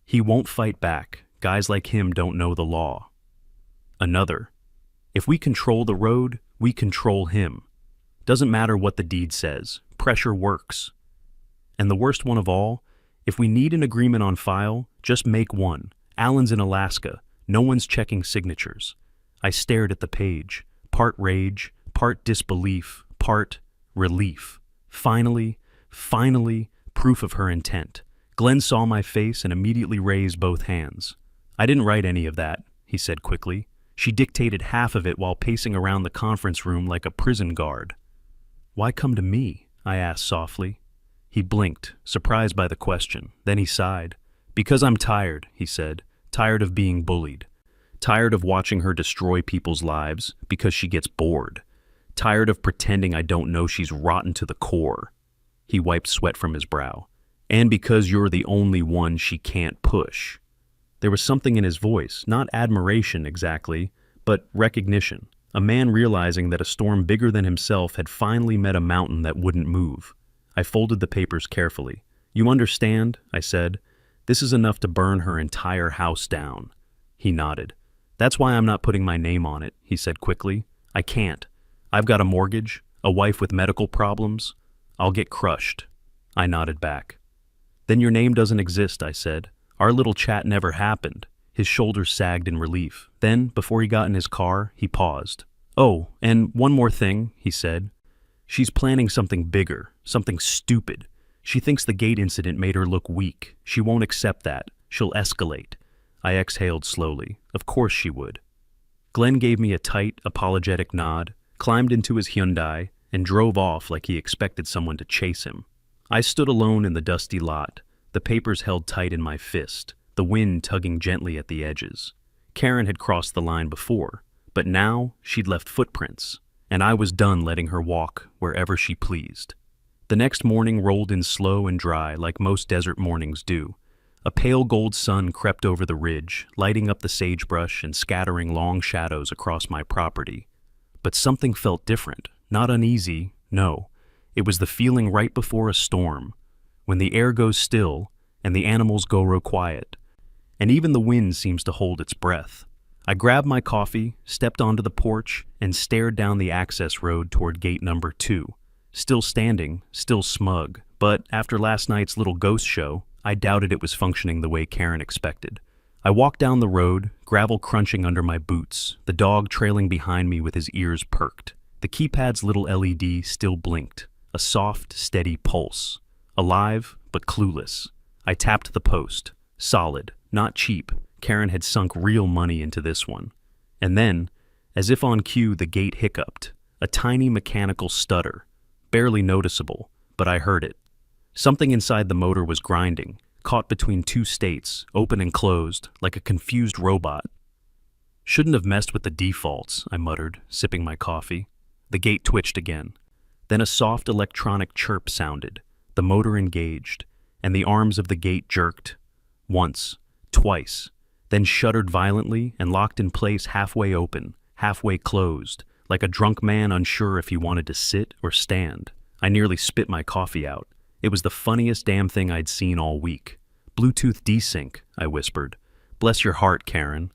He won't fight back. Guys like him don't know the law. Another. If we control the road, we control him. Doesn't matter what the deed says. Pressure works. And the worst one of all, if we need an agreement on file, just make one. Alan's in Alaska. No one's checking signatures. I stared at the page. Part rage, part disbelief, part relief. Finally, proof of her intent. Glenn saw my face and immediately raised both hands. I didn't write any of that, he said quickly. She dictated half of it while pacing around the conference room like a prison guard. Why come to me? I asked softly. He blinked, surprised by the question. Then he sighed. "Because I'm tired," he said. "Tired of being bullied. Tired of watching her destroy people's lives because she gets bored. Tired of pretending I don't know she's rotten to the core." He wiped sweat from his brow. "And because you're the only one she can't push." There was something in his voice, not admiration exactly, but recognition. A man realizing that a storm bigger than himself had finally met a mountain that wouldn't move. I folded the papers carefully. "You understand?" I said. "This is enough to burn her entire house down." He nodded. "That's why I'm not putting my name on it," he said quickly. "I can't. I've got a mortgage, a wife with medical problems. I'll get crushed." I nodded back. "Then your name doesn't exist," I said. "Our little chat never happened." His shoulders sagged in relief. Then, before he got in his car, he paused. "Oh, and one more thing," he said. "She's planning something bigger, something stupid. She thinks the gate incident made her look weak. She won't accept that. She'll escalate." I exhaled slowly. Of course she would. Glenn gave me a tight, apologetic nod, climbed into his Hyundai, and drove off like he expected someone to chase him. I stood alone in the dusty lot, the papers held tight in my fist, the wind tugging gently at the edges. Karen had crossed the line before, but now she'd left footprints, and I was done letting her walk wherever she pleased. The next morning rolled in slow and dry like most desert mornings do. A pale gold sun crept over the ridge, lighting up the sagebrush and scattering long shadows across my property. But something felt different, not uneasy, no. It was the feeling right before a storm, when the air goes still and the animals go quiet, and even the wind seems to hold its breath. I grabbed my coffee, stepped onto the porch, and stared down the access road toward gate number 2. Still standing, still smug, but after last night's little ghost show, I doubted it was functioning the way Karen expected. I walked down the road, gravel crunching under my boots, the dog trailing behind me with his ears perked. The keypad's little LED still blinked, a soft, steady pulse. Alive, but clueless. I tapped the post. Solid, not cheap. Karen had sunk real money into this one. And then, as if on cue, the gate hiccuped. A tiny mechanical stutter. Barely noticeable, but I heard it. Something inside the motor was grinding, caught between two states, open and closed, like a confused robot. "Shouldn't have messed with the defaults," I muttered, sipping my coffee. The gate twitched again. Then a soft electronic chirp sounded. The motor engaged, and the arms of the gate jerked. Once, twice, then shuddered violently and locked in place halfway open, halfway closed, like a drunk man unsure if he wanted to sit or stand. I nearly spit my coffee out. It was the funniest damn thing I'd seen all week. "Bluetooth desync," I whispered. "Bless your heart, Karen."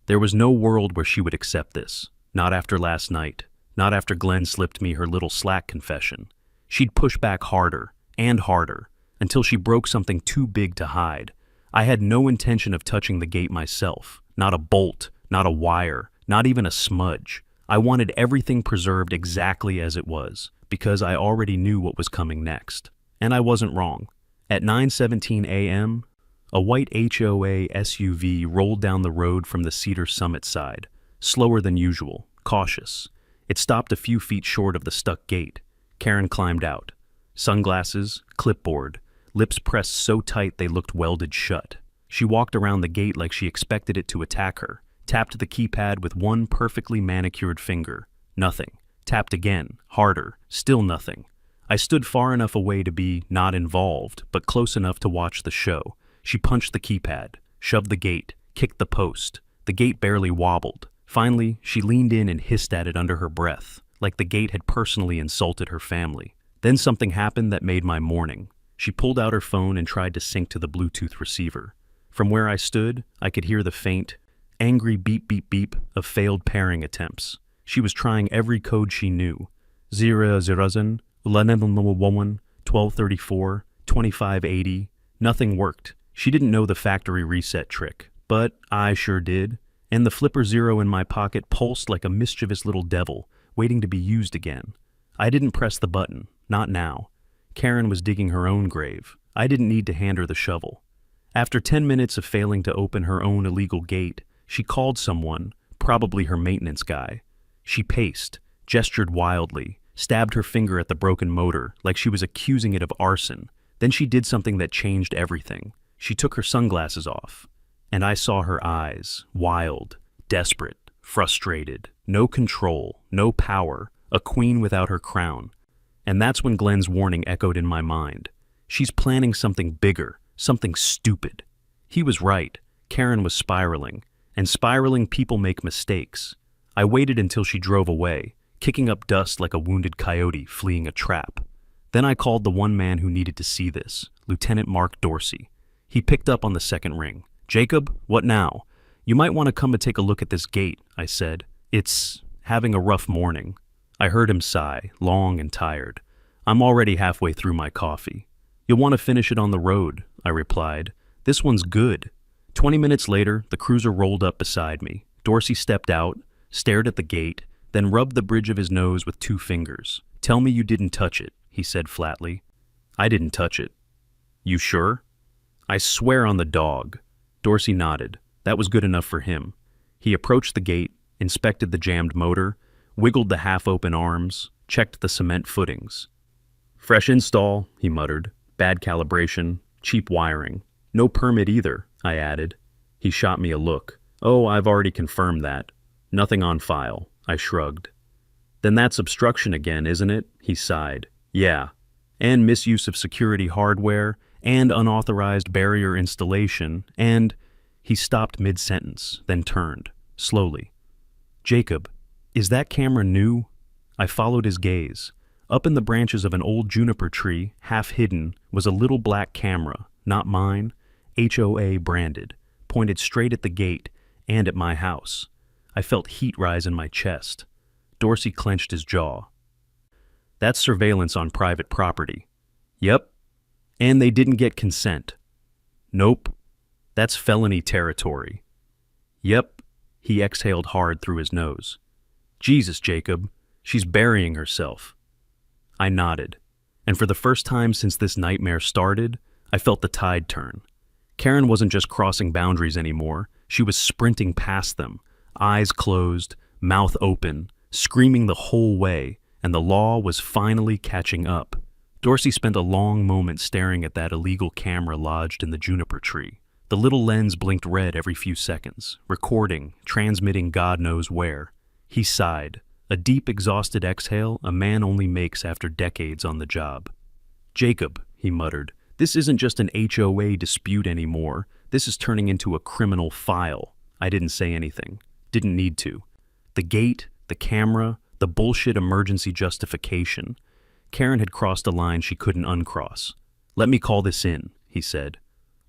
There was no world where she would accept this. Not after last night. Not after Glenn slipped me her little Slack confession. She'd push back harder and harder until she broke something too big to hide. I had no intention of touching the gate myself. Not a bolt, not a wire, not even a smudge. I wanted everything preserved exactly as it was, because I already knew what was coming next. And I wasn't wrong. At 9:17 a.m., a white HOA SUV rolled down the road from the Cedar Summit side, slower than usual, cautious. It stopped a few feet short of the stuck gate. Karen climbed out. Sunglasses, clipboard, lips pressed so tight they looked welded shut. She walked around the gate like she expected it to attack her, tapped the keypad with one perfectly manicured finger. Nothing. Tapped again, harder, still nothing. I stood far enough away to be not involved, but close enough to watch the show. She punched the keypad, shoved the gate, kicked the post. The gate barely wobbled. Finally, she leaned in and hissed at it under her breath, like the gate had personally insulted her family. Then something happened that made my morning. She pulled out her phone and tried to sync to the Bluetooth receiver. From where I stood, I could hear the faint, angry beep beep beep of failed pairing attempts. She was trying every code she knew. 000, 1111, 1234, 2580. Nothing worked. She didn't know the factory reset trick, but I sure did. And the flipper zero in my pocket pulsed like a mischievous little devil, waiting to be used again. I didn't press the button, not now. Karen was digging her own grave. I didn't need to hand her the shovel. After 10 minutes of failing to open her own illegal gate, she called someone, probably her maintenance guy. She paced, gestured wildly, stabbed her finger at the broken motor like she was accusing it of arson. Then she did something that changed everything. She took her sunglasses off, and I saw her eyes, wild, desperate, frustrated, no control, no power, a queen without her crown. And that's when Glenn's warning echoed in my mind. She's planning something bigger, something stupid. He was right. Karen was spiraling, and spiraling people make mistakes. I waited until she drove away, kicking up dust like a wounded coyote fleeing a trap. Then I called the one man who needed to see this, Lieutenant Mark Dorsey. He picked up on the second ring. "Jacob, what now?" "You might want to come and take a look at this gate," I said. "It's having a rough morning." I heard him sigh, long and tired. "I'm already halfway through my coffee." "You'll want to finish it on the road," I replied. "This one's good." 20 minutes later, the cruiser rolled up beside me. Dorsey stepped out, stared at the gate, then rubbed the bridge of his nose with 2 fingers. "Tell me you didn't touch it," he said flatly. "I didn't touch it." "You sure?" "I swear on the dog." Dorsey nodded. That was good enough for him. He approached the gate, inspected the jammed motor, wiggled the half-open arms, checked the cement footings. "Fresh install," he muttered. "Bad calibration, cheap wiring. No permit either," I added. He shot me a look. "Oh, I've already confirmed that. Nothing on file." I shrugged. "Then that's obstruction again, isn't it?" He sighed. "Yeah. And misuse of security hardware, and unauthorized barrier installation, and—" He stopped mid-sentence, then turned, slowly. "Jacob, is that camera new?" I followed his gaze. Up in the branches of an old juniper tree, half hidden, was a little black camera, not mine, HOA branded, pointed straight at the gate and at my house. I felt heat rise in my chest. Dorsey clenched his jaw. "That's surveillance on private property." "Yep. And they didn't get consent." "Nope. That's felony territory." "Yep." He exhaled hard through his nose. "Jesus, Jacob, she's burying herself." I nodded, and for the first time since this nightmare started, I felt the tide turn. Karen wasn't just crossing boundaries anymore, she was sprinting past them, eyes closed, mouth open, screaming the whole way, and the law was finally catching up. Dorsey spent a long moment staring at that illegal camera lodged in the juniper tree. The little lens blinked red every few seconds, recording, transmitting God knows where. He sighed, a deep, exhausted exhale a man only makes after decades on the job. "Jacob," he muttered, "this isn't just an HOA dispute anymore. This is turning into a criminal file." I didn't say anything. Didn't need to. The gate, the camera, the bullshit emergency justification. Karen had crossed a line she couldn't uncross. "Let me call this in," he said.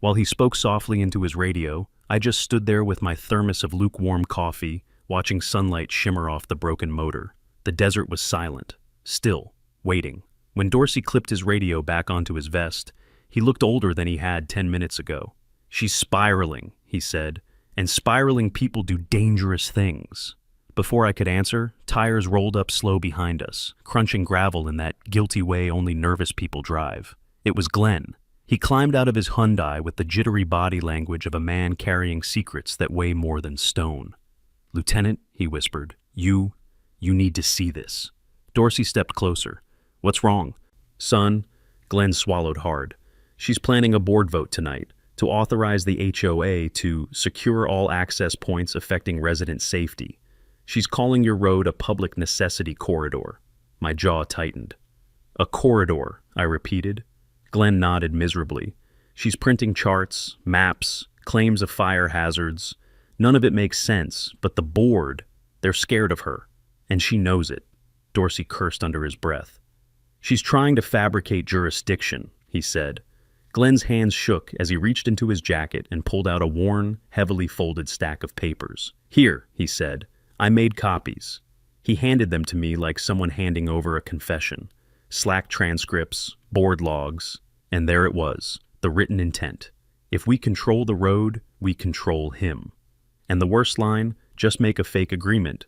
While he spoke softly into his radio, I just stood there with my thermos of lukewarm coffee, watching sunlight shimmer off the broken motor. The desert was silent, still, waiting. When Dorsey clipped his radio back onto his vest, he looked older than he had 10 minutes ago. "She's spiraling," he said, "and spiraling people do dangerous things." Before I could answer, tires rolled up slow behind us, crunching gravel in that guilty way only nervous people drive. It was Glenn. He climbed out of his Hyundai with the jittery body language of a man carrying secrets that weigh more than stone. "Lieutenant," he whispered, you need to see this." Dorsey stepped closer. "What's wrong?" "Son," Glenn swallowed hard. "She's planning a board vote tonight to authorize the HOA to secure all access points affecting resident safety. She's calling your road a public necessity corridor." My jaw tightened. "A corridor," I repeated. Glenn nodded miserably. "She's printing charts, maps, claims of fire hazards. None of it makes sense, but the board, they're scared of her. And she knows it." Dorsey cursed under his breath. "She's trying to fabricate jurisdiction," he said. Glenn's hands shook as he reached into his jacket and pulled out a worn, heavily folded stack of papers. "Here," he said. "I made copies." He handed them to me like someone handing over a confession. Slack transcripts, board logs, and there it was, the written intent. If we control the road, we control him. And the worst line, just make a fake agreement.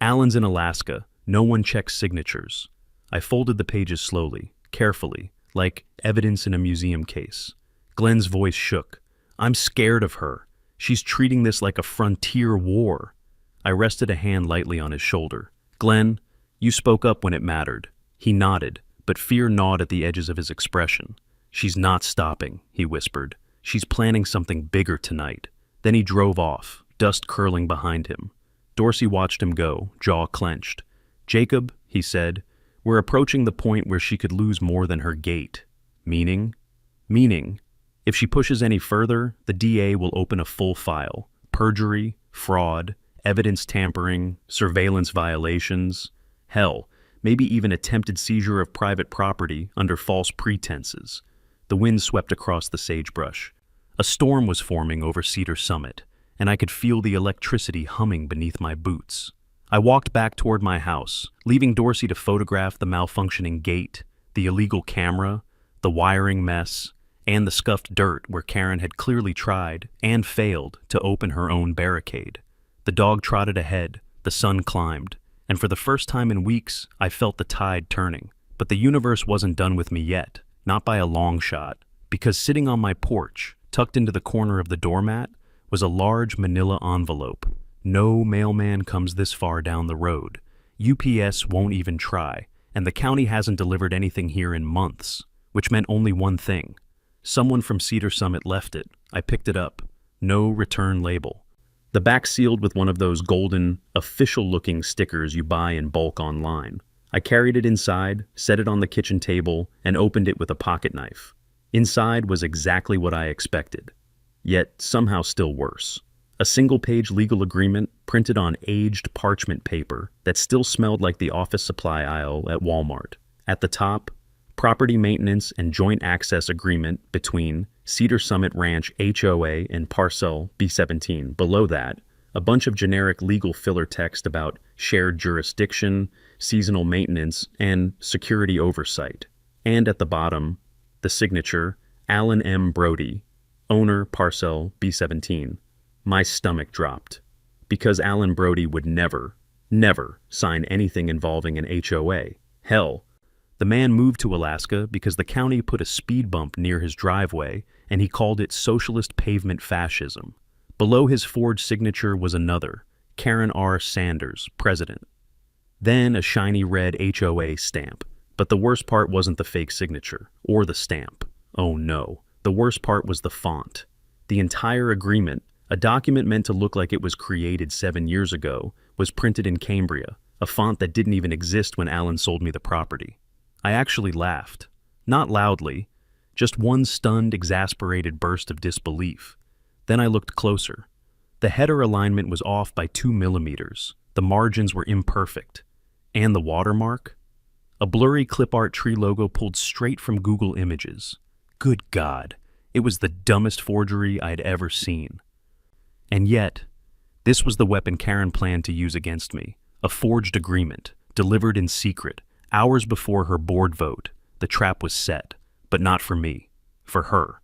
Alan's in Alaska, no one checks signatures. I folded the pages slowly, carefully, like evidence in a museum case. Glenn's voice shook. "I'm scared of her. She's treating this like a frontier war." I rested a hand lightly on his shoulder. "Glenn, you spoke up when it mattered. He nodded, but fear gnawed at the edges of his expression. "She's not stopping," he whispered. "She's planning something bigger tonight." Then he drove off, dust curling behind him. Dorsey watched him go, jaw clenched. "Jacob," he said, "we're approaching the point where she could lose more than her gait." Meaning? Meaning, if she pushes any further, the DA will open a full file. Perjury, fraud, evidence tampering, surveillance violations. Hell, maybe even attempted seizure of private property under false pretenses. The wind swept across the sagebrush. A storm was forming over Cedar Summit, and I could feel the electricity humming beneath my boots. I walked back toward my house, leaving Dorsey to photograph the malfunctioning gate, the illegal camera, the wiring mess, and the scuffed dirt where Karen had clearly tried and failed to open her own barricade. The dog trotted ahead, the sun climbed, and for the first time in weeks, I felt the tide turning. But the universe wasn't done with me yet, not by a long shot, because sitting on my porch, tucked into the corner of the doormat, was a large manila envelope. No mailman comes this far down the road. UPS won't even try, and the county hasn't delivered anything here in months, which meant only one thing. Someone from Cedar Summit left it. I picked it up. No return label. The back sealed with one of those golden, official-looking stickers you buy in bulk online. I carried it inside, set it on the kitchen table, and opened it with a pocket knife. Inside was exactly what I expected, yet somehow still worse. A single-page legal agreement printed on aged parchment paper that still smelled like the office supply aisle at Walmart. At the top, property maintenance and joint access agreement between Cedar Summit Ranch HOA and Parcel B17. Below that, a bunch of generic legal filler text about shared jurisdiction, seasonal maintenance, and security oversight. And at the bottom, the signature, Alan M. Brody, owner Parcel B17. My stomach dropped, because Alan Brody would never sign anything involving an HOA. Hell, the man moved to Alaska because the county put a speed bump near his driveway and he called it socialist pavement fascism. Below his forged signature was another, Karen R. Sanders, president. Then a shiny red HOA stamp. But the worst part wasn't the fake signature, or the stamp. Oh no, the worst part was the font. The entire agreement, a document meant to look like it was created 7 years ago, was printed in Cambria, a font that didn't even exist when Alan sold me the property. I actually laughed. Not loudly, just one stunned, exasperated burst of disbelief. Then I looked closer. The header alignment was off by 2 millimeters. The margins were imperfect. And the watermark? A blurry clip art tree logo pulled straight from Google Images. Good God, it was the dumbest forgery I'd ever seen. And yet, this was the weapon Karen planned to use against me. A forged agreement, delivered in secret, hours before her board vote. The trap was set, but not for me, for her.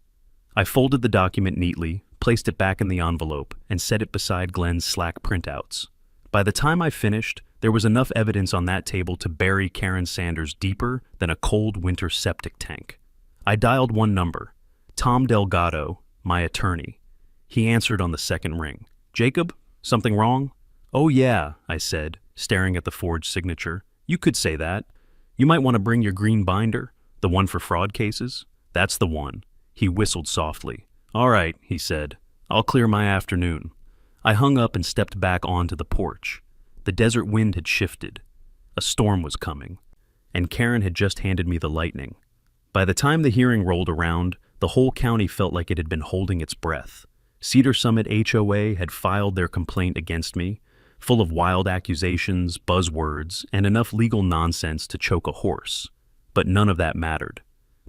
I folded the document neatly, placed it back in the envelope, and set it beside Glenn's Slack printouts. By the time I finished, there was enough evidence on that table to bury Karen Sanders deeper than a cold winter septic tank. I dialed one number, Tom Delgado, my attorney. He answered on the second ring. "Jacob, something wrong?" "Oh yeah," I said, staring at the forged signature. "You could say that. You might want to bring your green binder, the one for fraud cases." "That's the one." He whistled softly. "All right," he said. "I'll clear my afternoon." I hung up and stepped back onto the porch. The desert wind had shifted. A storm was coming. And Karen had just handed me the lightning. By the time the hearing rolled around, the whole county felt like it had been holding its breath. Cedar Summit HOA had filed their complaint against me, full of wild accusations, buzzwords, and enough legal nonsense to choke a horse. But none of that mattered,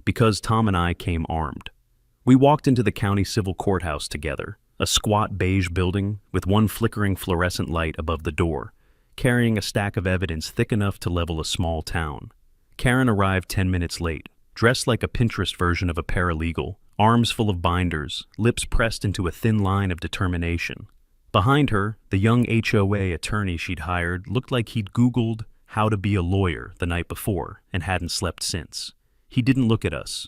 because Tom and I came armed. We walked into the county civil courthouse together, a squat beige building with one flickering fluorescent light above the door, carrying a stack of evidence thick enough to level a small town. Karen arrived 10 minutes late, dressed like a Pinterest version of a paralegal, arms full of binders, lips pressed into a thin line of determination. Behind her, the young HOA attorney she'd hired looked like he'd Googled how to be a lawyer the night before and hadn't slept since. He didn't look at us.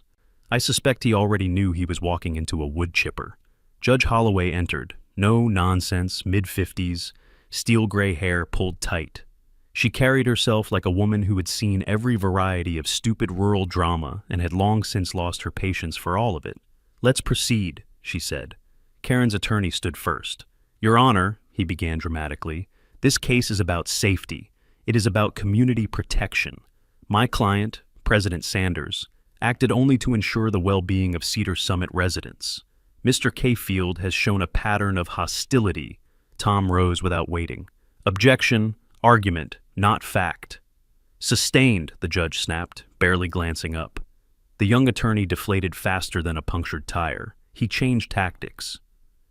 I suspect he already knew he was walking into a wood chipper. Judge Holloway entered, no nonsense, mid-50s, steel gray hair pulled tight. She carried herself like a woman who had seen every variety of stupid rural drama and had long since lost her patience for all of it. "Let's proceed," she said. Karen's attorney stood first. "Your Honor," he began dramatically, "this case is about safety. It is about community protection. My client, President Sanders, acted only to ensure the well-being of Cedar Summit residents. Mr. Cafield has shown a pattern of hostility." Tom rose without waiting. "Objection, argument, not fact." "Sustained," the judge snapped, barely glancing up. The young attorney deflated faster than a punctured tire. He changed tactics.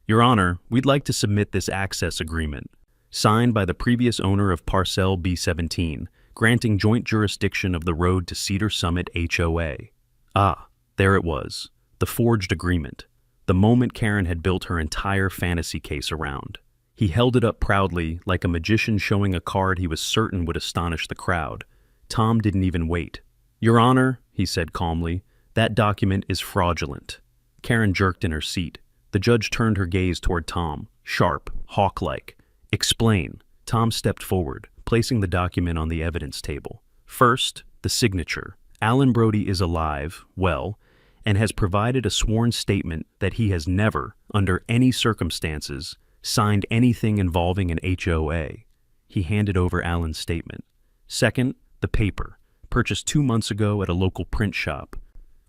"Your Honor, we'd like to submit this access agreement, signed by the previous owner of Parcel B17, granting joint jurisdiction of the road to Cedar Summit HOA. Ah, there it was, the forged agreement, the moment Karen had built her entire fantasy case around. He held it up proudly, like a magician showing a card he was certain would astonish the crowd. Tom didn't even wait. "Your Honor," he said calmly, "that document is fraudulent." Karen jerked in her seat. The judge turned her gaze toward Tom, sharp, hawk-like. "Explain." Tom stepped forward, placing the document on the evidence table. "First, the signature. Alan Brody is alive, well, and has provided a sworn statement that he has never, under any circumstances, signed anything involving an HOA. He handed over Alan's statement. Second, the paper, purchased 2 months ago at a local print shop.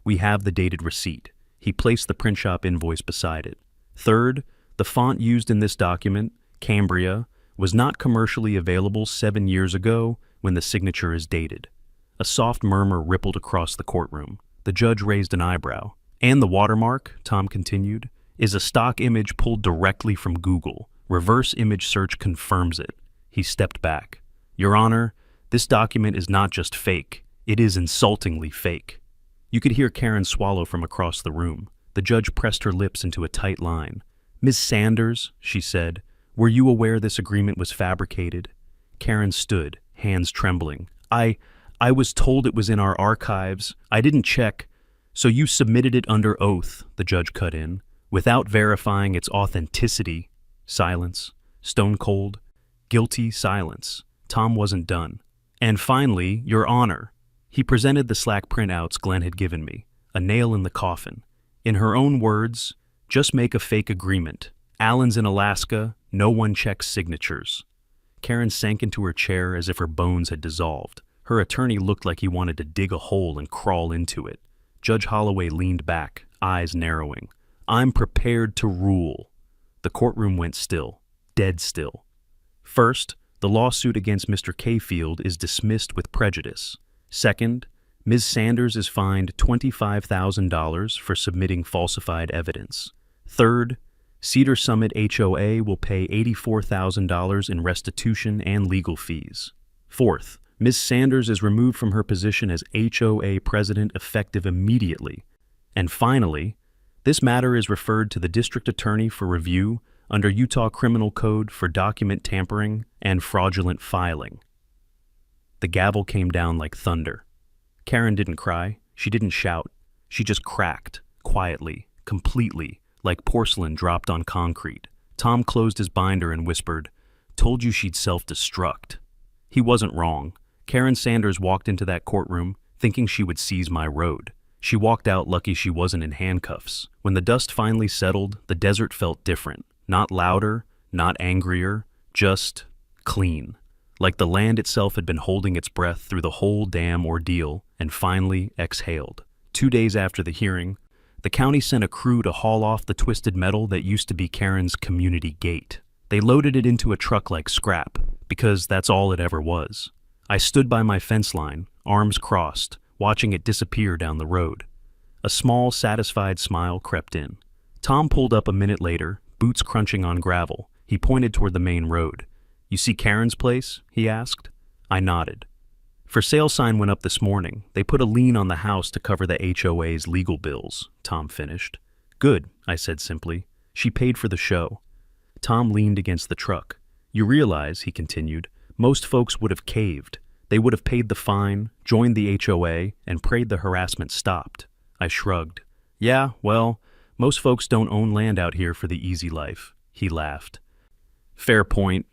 We have the dated receipt." He placed the print shop invoice beside it. "Third, the font used in this document, Cambria, was not commercially available 7 years ago when the signature is dated." A soft murmur rippled across the courtroom. The judge raised an eyebrow. "And the watermark," Tom continued, "is a stock image pulled directly from Google. Reverse image search confirms it." He stepped back. "Your Honor, this document is not just fake. It is insultingly fake." You could hear Karen swallow from across the room. The judge pressed her lips into a tight line. "Ms. Sanders," she said, "were you aware this agreement was fabricated?" Karen stood, hands trembling. I was told it was in our archives. I didn't check." "So you submitted it under oath," the judge cut in, "without verifying its authenticity." Silence. Stone cold. Guilty silence. Tom wasn't done. "And finally, Your Honor." He presented the Slack printouts Glenn had given me, a nail in the coffin. In her own words, "Just make a fake agreement. Alan's in Alaska, no one checks signatures." Karen sank into her chair as if her bones had dissolved. Her attorney looked like he wanted to dig a hole and crawl into it. Judge Holloway leaned back, eyes narrowing. "I'm prepared to rule." The courtroom went still, dead still. First, the lawsuit against Mr. Cafield is dismissed with prejudice. Second, Ms. Sanders is fined $25,000 for submitting falsified evidence. Third, Cedar Summit HOA will pay $84,000 in restitution and legal fees. Fourth, Ms. Sanders is removed from her position as HOA president effective immediately. And finally, this matter is referred to the district attorney for review under Utah Criminal Code for document tampering and fraudulent filing. The gavel came down like thunder. Karen didn't cry. She didn't shout. She just cracked, quietly, completely, like porcelain dropped on concrete. Tom closed his binder and whispered, "Told you she'd self-destruct." He wasn't wrong. Karen Sanders walked into that courtroom thinking she would seize my road. She walked out lucky she wasn't in handcuffs. When the dust finally settled, the desert felt different. Not louder, not angrier, just clean. Like the land itself had been holding its breath through the whole damn ordeal and finally exhaled. 2 days after the hearing, the county sent a crew to haul off the twisted metal that used to be Karen's community gate. They loaded it into a truck like scrap, because that's all it ever was. I stood by my fence line, arms crossed, watching it disappear down the road. A small, satisfied smile crept in. Tom pulled up a minute later, boots crunching on gravel. He pointed toward the main road. "You see Karen's place?" he asked. I nodded. "For sale sign went up this morning. They put a lien on the house to cover the HOA's legal bills," Tom finished. "Good," I said simply. "She paid for the show." Tom leaned against the truck. "You realize," he continued, "most folks would have caved. They would have paid the fine, joined the HOA, and prayed the harassment stopped." I shrugged. "Yeah, well, most folks don't own land out here for the easy life." He laughed. "Fair point.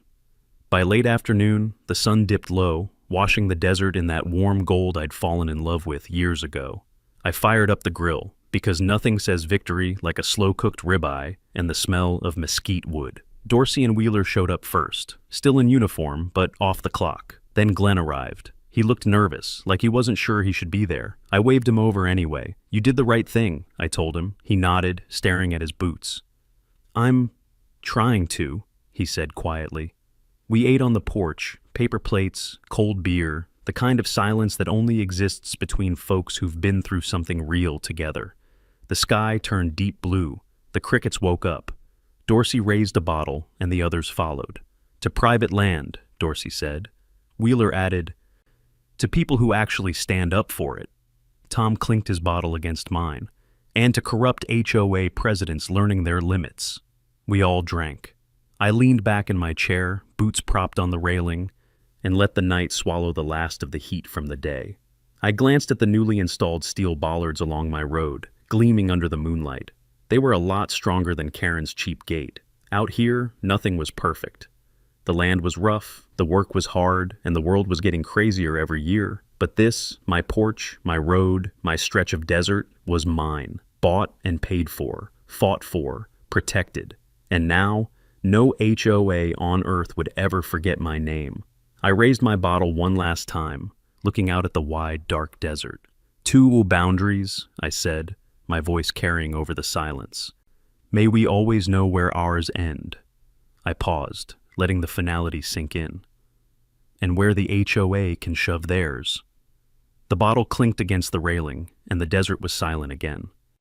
By late afternoon, the sun dipped low, washing the desert in that warm gold I'd fallen in love with years ago. I fired up the grill, because nothing says victory like a slow-cooked ribeye and the smell of mesquite wood. Dorsey and Wheeler showed up first, still in uniform, but off the clock. Then Glenn arrived. He looked nervous, like he wasn't sure he should be there. I waved him over anyway. "You did the right thing," I told him. He nodded, staring at his boots. "I'm trying to," he said quietly. We ate on the porch, paper plates, cold beer, the kind of silence that only exists between folks who've been through something real together. The sky turned deep blue. The crickets woke up. Dorsey raised a bottle, and the others followed. "To private land," Dorsey said. Wheeler added, "To people who actually stand up for it." Tom clinked his bottle against mine. "And to corrupt HOA presidents learning their limits." We all drank. I leaned back in my chair, boots propped on the railing, and let the night swallow the last of the heat from the day. I glanced at the newly installed steel bollards along my road, gleaming under the moonlight. They were a lot stronger than Karen's cheap gate. Out here, nothing was perfect. The land was rough, the work was hard, and the world was getting crazier every year. But this, my porch, my road, my stretch of desert, was mine. Bought and paid for, fought for, protected. And now, no HOA on earth would ever forget my name. I raised my bottle one last time, looking out at the wide, dark desert. "Two boundaries," I said, my voice carrying over the silence. "May we always know where ours end." I paused, letting the finality sink in. "And where the HOA can shove theirs." The bottle clinked against the railing, and the desert was silent again.